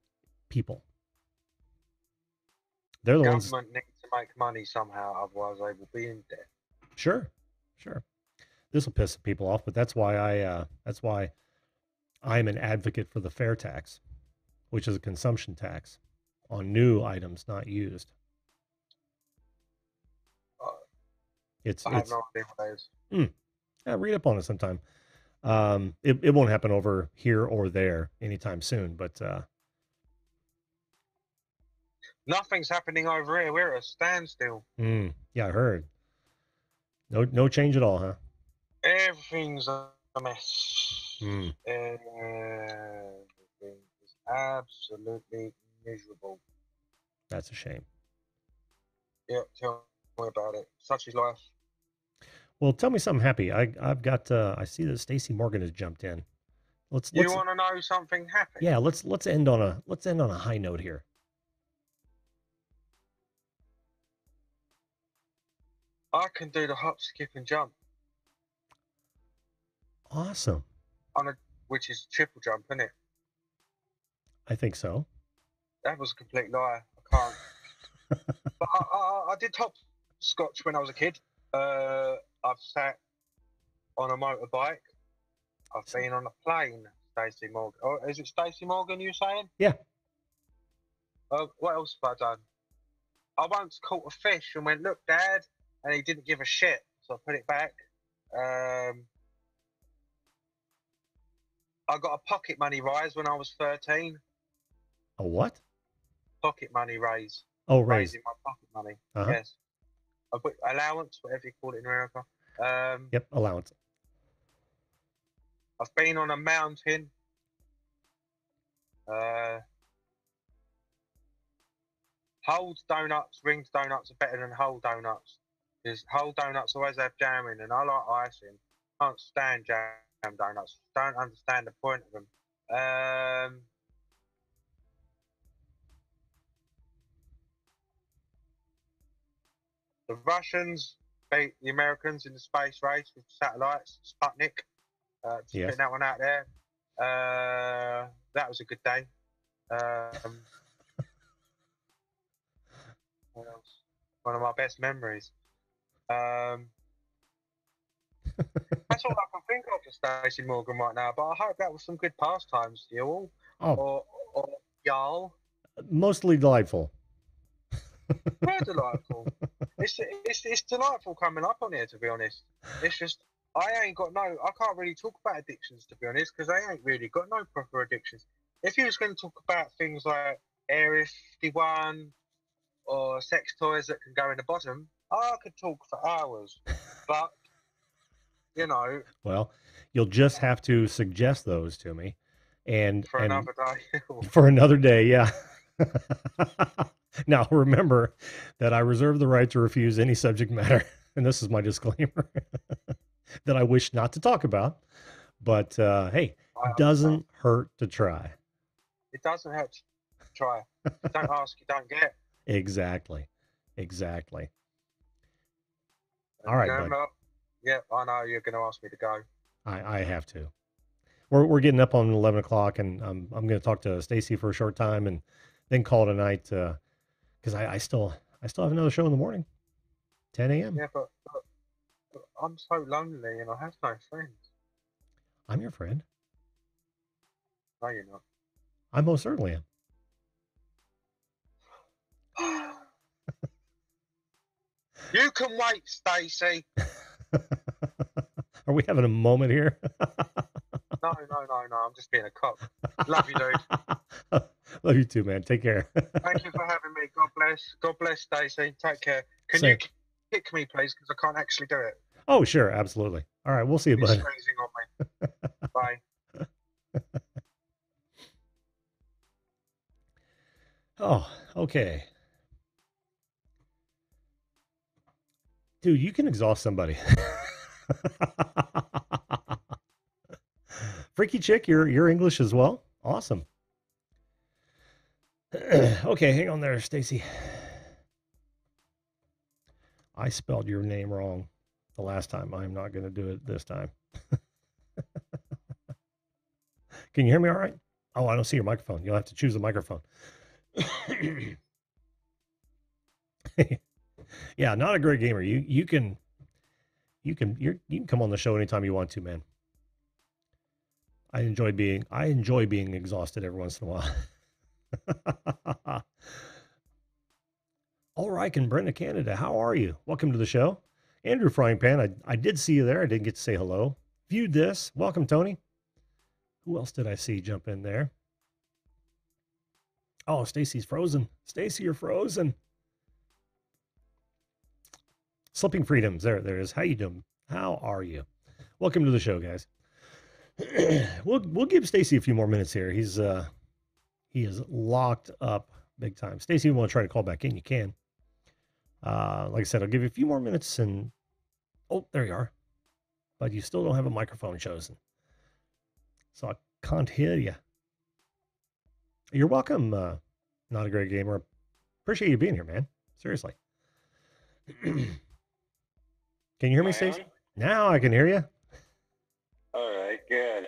people. They're the ones. Government needs to make money somehow, otherwise they will be in debt. Sure, sure. This will piss people off, but that's why I'm an advocate for the fair tax, which is a consumption tax on new items not used. I have no idea what that is. Yeah, read up on it sometime. It won't happen over here or there anytime soon, but Nothing's happening over here. We're at a standstill. yeah, I heard. No change at all, huh? Everything's a mess. Mm, Everything is absolutely miserable. that's a shame. Yeah, tell me about it. Such is life. Well, tell me something happy. I've got I see that Stacey Morgan has jumped in. Let's You want to know something happy? yeah, let's end on a high note here. I can do the hop, skip, and jump Awesome. which is triple jump, isn't it? I think so. That was a complete lie. I can't. But I did hopscotch when I was a kid. I've sat on a motorbike. I've been on a plane. Stacey Morgan. Oh, is it Stacey Morgan you saying? Yeah. What else have I done? I once caught a fish and went, "Look, Dad," and he didn't give a shit, so I put it back. I got a pocket money rise when I was 13. A what? Pocket money raise. Oh, raise. Raising my pocket money. Uh-huh. Yes. Allowance, whatever you call it in America. Yep, allowance. I've been on a mountain. Whole donuts, rings donuts are better than whole donuts. Because whole donuts always have jam in, and I like icing. Can't stand jam donuts. Don't understand the point of them. The Russians beat the Americans in the space race with satellites, Sputnik. Just Yes. putting that one out there. That was a good day. What else? One of my best memories. That's all I can think of for Stacey Morgan right now. But I hope that was some good pastimes to you all. Oh, Or y'all. mostly delightful. They're delightful. It's delightful coming up on here, to be honest. It's just I can't really talk about addictions, to be honest, because I ain't really got no proper addictions. If you was going to talk about things like Area 51 or sex toys that can go in the bottom, I could talk for hours. But you know, Well, you'll just have to suggest those to me, and for another day. for another day. Yeah. Now remember that I reserve the right to refuse any subject matter, and this is my disclaimer that I wish not to talk about. But hey, doesn't hurt to try. It doesn't hurt to try. Don't ask, you don't get. Exactly. Exactly. All right, bud. Yeah, I know you're going to ask me to go. I have to. We're getting up on 11 o'clock, and I'm going to talk to Stacy for a short time, and then call it a night. Because I still have another show in the morning, 10 a.m. Yeah, but I'm so lonely, and I have no friends. I'm your friend. No, you're not. I most certainly am. You can wait, Stacy. Are we having a moment here? No. I'm just being a cop. Love you, dude. Love you too, man. Take care. Thank you for having me. God bless. God bless, Stacy. Take care. Can you kick me, please? Because I can't actually do it. Oh, sure. Absolutely. All right. We'll see you, bud. It's freezing on me. Bye. Oh, okay. Dude, you can exhaust somebody. Freaky chick, you're English as well? Awesome. Okay, hang on there, Stacy. I spelled your name wrong the last time. I'm not going to do it this time. Can you hear me all right? Oh, I don't see your microphone. You'll have to choose a microphone. Yeah, not a great gamer. You can come on the show anytime you want to, man. I enjoy being exhausted every once in a while. All right, and Brenda Canada, how are you? Welcome to the show. Andrew Frying Pan, I did see you there. I didn't get to say hello. Viewed this. Welcome, Tony. Who else did I see jump in there? Oh, Stacy's frozen. Stacy, you're frozen. Slipping Freedoms. There it is. How you doing? How are you? Welcome to the show, guys. We'll give Stacy a few more minutes here. He is locked up big time. Stacy, you want to try to call back in? You can. Like I said, I'll give you a few more minutes, and oh, there you are. But you still don't have a microphone chosen, so I can't hear you. You're welcome. Not a great gamer. Appreciate you being here, man. Seriously. Can you hear me, Stacy? Now I can hear you. All right, good.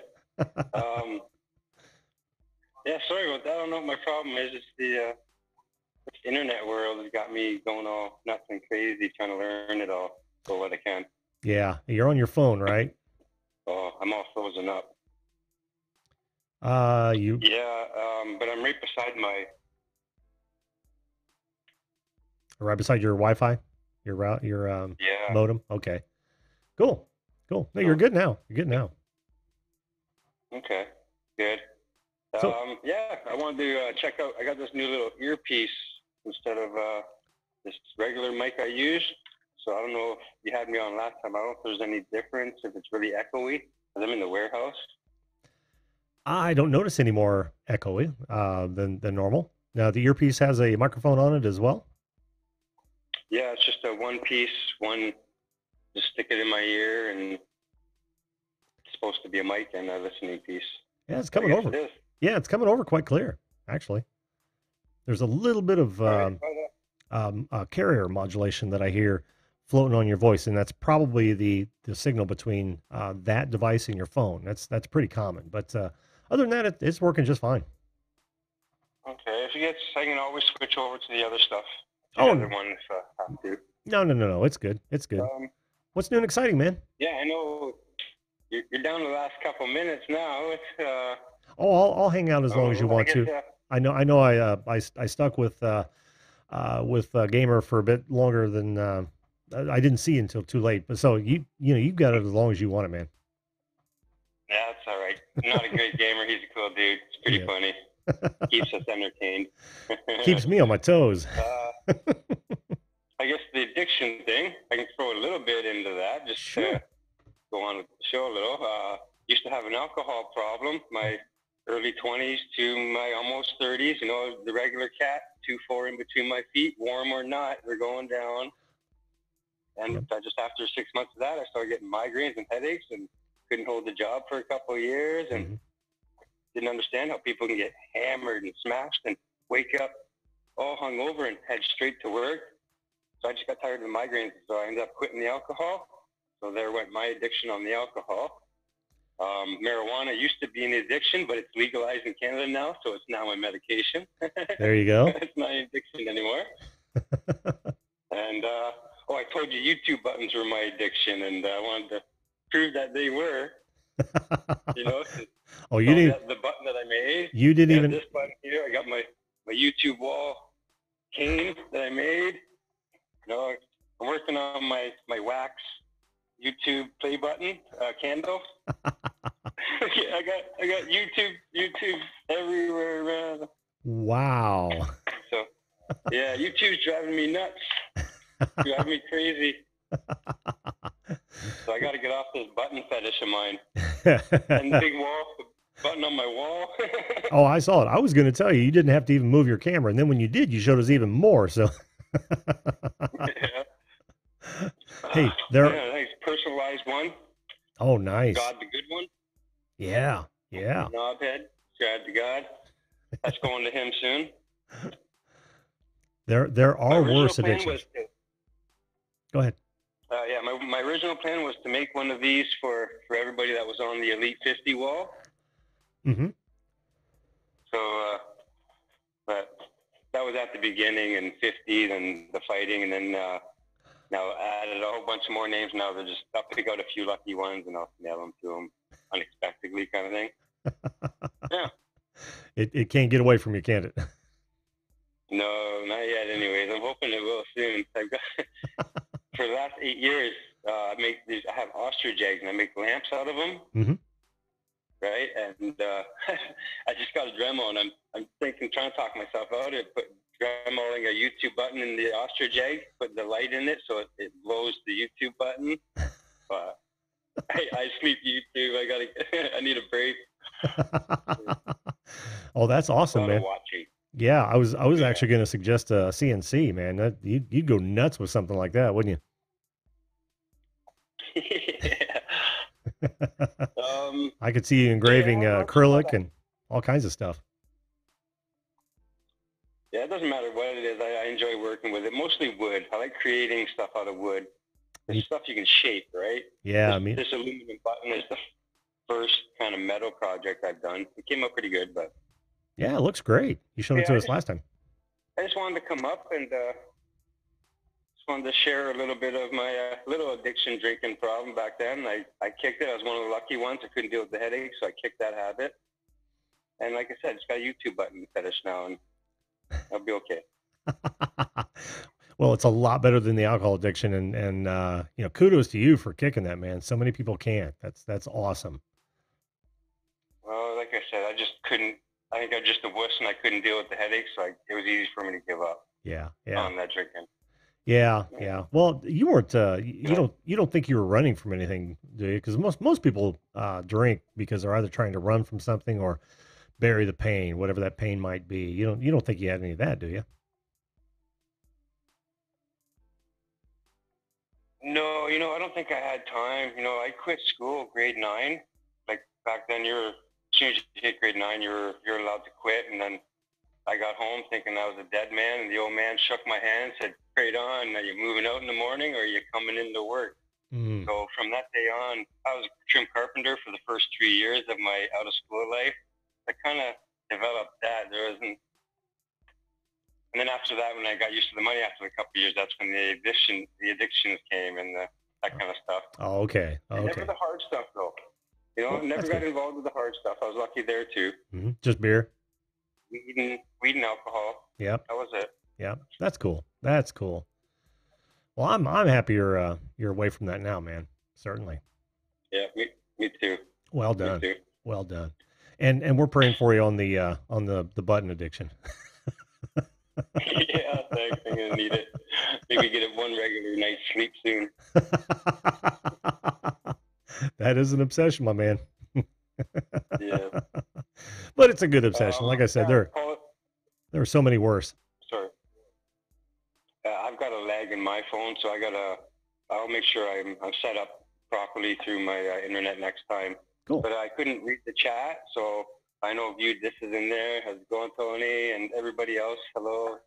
Yeah, sorry about that. I don't know what my problem is. It's the internet world has got me going all nuts and crazy trying to learn it all for what I can. Yeah, you're on your phone, right? Oh, I'm all frozen up. Yeah, but I'm right beside right beside your Wi-Fi, your modem. Okay, cool. No, you're good now. Okay, good. Yeah, I wanted to check out. I got this new little earpiece instead of this regular mic I use. So I don't know if you had me on last time. I don't know if there's any difference, if it's really echoey, because I'm in the warehouse. I don't notice any more echoey than normal. Now, the earpiece has a microphone on it as well? Yeah, it's just a one piece, just stick it in my ear, and it's supposed to be a mic and a listening piece. Yeah, it's coming over. Yeah, it's coming over quite clear, actually. There's a little bit of carrier modulation that I hear floating on your voice, and that's probably the signal between that device and your phone. That's pretty common, but other than that, it's working just fine. Okay, if it gets, I can always switch over to the other stuff. The other one if I have to. No, it's good. What's new and exciting, man? Yeah, I know you're down to the last couple minutes now. It's I'll hang out as long as you want to. I know. I stuck with with Gamer for a bit longer than I didn't see until too late. But so you've got it as long as you want it, man. Yeah, that's all right. Not a great gamer. He's a cool dude. It's pretty Yeah. funny. Keeps us entertained. Keeps me on my toes. I guess the addiction thing, I can throw a little bit into that, just Sure. to go on with the show a little. Used to have an alcohol problem, my early 20s to my almost 30s. You know, the regular cat, 2-4 in between my feet, warm or not, they're going down. And just after 6 months of that, I started getting migraines and headaches and couldn't hold the job for a couple of years and didn't understand how people can get hammered and smashed and wake up all hungover and head straight to work. So I just got tired of the migraines, so I ended up quitting the alcohol. So there went my addiction on the alcohol. Marijuana used to be an addiction, but it's legalized in Canada now, so it's now a medication. There you go. It's not an addiction anymore. And I told you YouTube buttons were my addiction, and I wanted to prove that they were. You know, you didn't. The button that I made. You didn't even. This button here. I got my YouTube wall cane that I made. You know, I'm working on my wax YouTube play button candle. I got YouTube everywhere around. Wow. So yeah, YouTube's driving me nuts. Driving me crazy. So I got to get off this button fetish of mine. And the big wall, the button on my wall. Oh, I saw it. I was going to tell you didn't have to even move your camera, and then when you did, you showed us even more. So. Yeah. Hey, there. Yeah, nice personalized one. Oh, nice. God, the good one. Yeah. Knobhead, subscribe to God. That's going to him soon. There are worse addictions. Go ahead. Yeah, my original plan was to make one of these for everybody that was on the Elite 50 wall. Mm-hmm. So, but that was at the beginning, and 50, then the fighting, and then now added a whole bunch of more names. Now I'll pick out a few lucky ones, and I'll mail them to them unexpectedly, kind of thing. Yeah. It can't get away from you, can it? No, not yet. Anyways, I'm hoping it will soon. I've got for the last 8 years, I have ostrich eggs, and I make lamps out of them. Mm-hmm. Right, and I just got a Dremel, and I'm trying to talk myself out of Dremeling a YouTube button in the ostrich egg, put the light in it so it blows the YouTube button. I sleep YouTube. I need a break. Oh, that's awesome, man. Watching. Yeah, I was actually going to suggest a CNC, man. You'd go nuts with something like that, wouldn't you? Yeah. I could see you engraving acrylic and all kinds of stuff. Yeah, it doesn't matter what it is. I enjoy working with it. Mostly wood. I like creating stuff out of wood. There's stuff you can shape, right? Yeah, this aluminum button is the first kind of metal project I've done. It came out pretty good, but yeah, it looks great. You showed it to us last time. I just wanted to come up and just wanted to share a little bit of my little addiction drinking problem back then. I kicked it. I was one of the lucky ones. I couldn't deal with the headache, so I kicked that habit. And like I said, just got a YouTube button fetish now, and I'll be okay. Well, it's a lot better than the alcohol addiction, and kudos to you for kicking that, man. So many people can't. That's awesome. Well, like I said, I just couldn't. I think I was just a wuss, and I couldn't deal with the headaches, so it was easy for me to give up. Yeah. On that drinking. Yeah. Well, you weren't. You don't think you were running from anything, do you? Because most people drink because they're either trying to run from something or bury the pain, whatever that pain might be. You don't think you had any of that, do you? No, I don't think I had time. I quit school grade 9. Like back then, as soon as you hit grade 9, you're allowed to quit. And then I got home thinking I was a dead man, and the old man shook my hand and said, "Straight on, are you moving out in the morning or are you coming into work?" Mm. So from that day on, I was a trim carpenter for the first 3 years of my out of school life. I kind of developed that. And then after that, when I got used to the money after a couple of years, that's when the addictions came and that kind of stuff. Oh, okay. Never the hard stuff though. Never got involved with the hard stuff. I was lucky there too. Mm-hmm. Just beer. Weed and alcohol. Yep. That was it. Yeah. That's cool. That's cool. Well, I'm happy you're away from that now, man. Certainly. Yeah, me too. Well Me done. too. Well done. And we're praying for you on the button addiction. Yeah, thanks. I'm gonna need it. Maybe get it one regular night's sleep soon. That is an obsession, my man. Yeah. But it's a good obsession. Like I said, Yeah, there are so many worse. sorry. I've got a lag in my phone, so I'll make sure I'm set up properly through my internet next time. Cool. But I couldn't read the chat, so I know View This is in there. How's it going, Tony, and everybody else? Hello.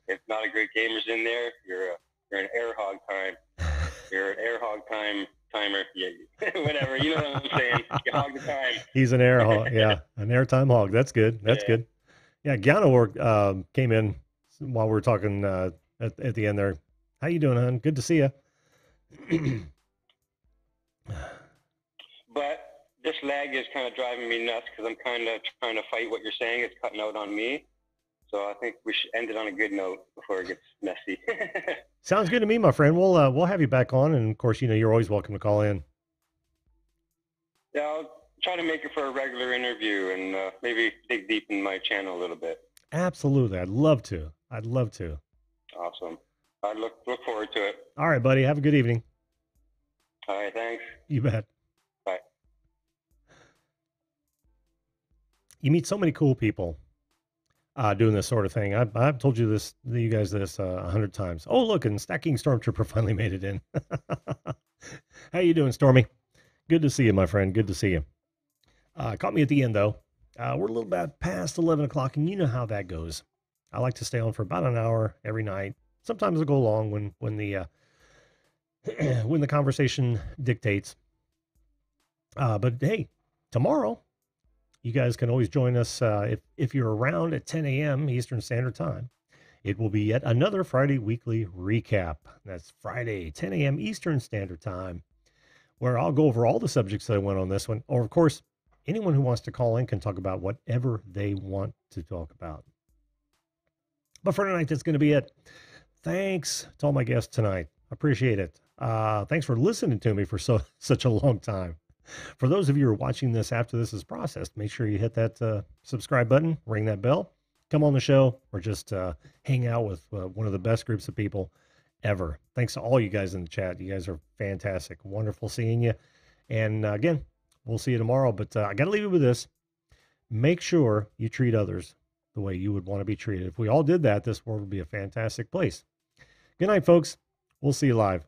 If not a great gamer's in there, you're an air hog time. You're an air hog timer. Yeah, whatever. You know what I'm saying? You hog the time. He's an air hog. Yeah, an airtime hog. That's good. That's good. Yeah, Giano came in while we were talking at the end there. How you doing, hon? Good to see you. But this lag is kind of driving me nuts because I'm kind of trying to fight what you're saying. It's cutting out on me. So I think we should end it on a good note before it gets messy. Sounds good to me, my friend. We'll have you back on, and of course, you're always welcome to call in. Yeah, I'll try to make it for a regular interview and maybe dig deep in my channel a little bit. Absolutely, I'd love to. I'd love to. Awesome. I look forward to it. All right, buddy. Have a good evening. All right, thanks. You bet. Bye. You meet so many cool people doing this sort of thing. I've told you guys this 100 times. Oh, look, and Stacking Stormtrooper finally made it in. How you doing, Stormy? Good to see you, my friend. Good to see you. Caught me at the end, though. We're a little bit past 11 o'clock, and you know how that goes. I like to stay on for about an hour every night. Sometimes I'll go long when the when the conversation dictates. But hey, tomorrow, you guys can always join us if you're around at 10 a.m. Eastern Standard Time. It will be yet another Friday weekly recap. That's Friday, 10 a.m. Eastern Standard Time, where I'll go over all the subjects that I went on this one. Or, of course, anyone who wants to call in can talk about whatever they want to talk about. But for tonight, that's going to be it. Thanks to all my guests tonight. Appreciate it. Thanks for listening to me for such a long time. For those of you who are watching this after this is processed, make sure you hit that subscribe button, ring that bell, come on the show, or just hang out with one of the best groups of people ever. Thanks to all you guys in the chat. You guys are fantastic. Wonderful seeing you. And again, we'll see you tomorrow. But I got to leave you with this. Make sure you treat others the way you would want to be treated. If we all did that, this world would be a fantastic place. Good night, folks. We'll see you live.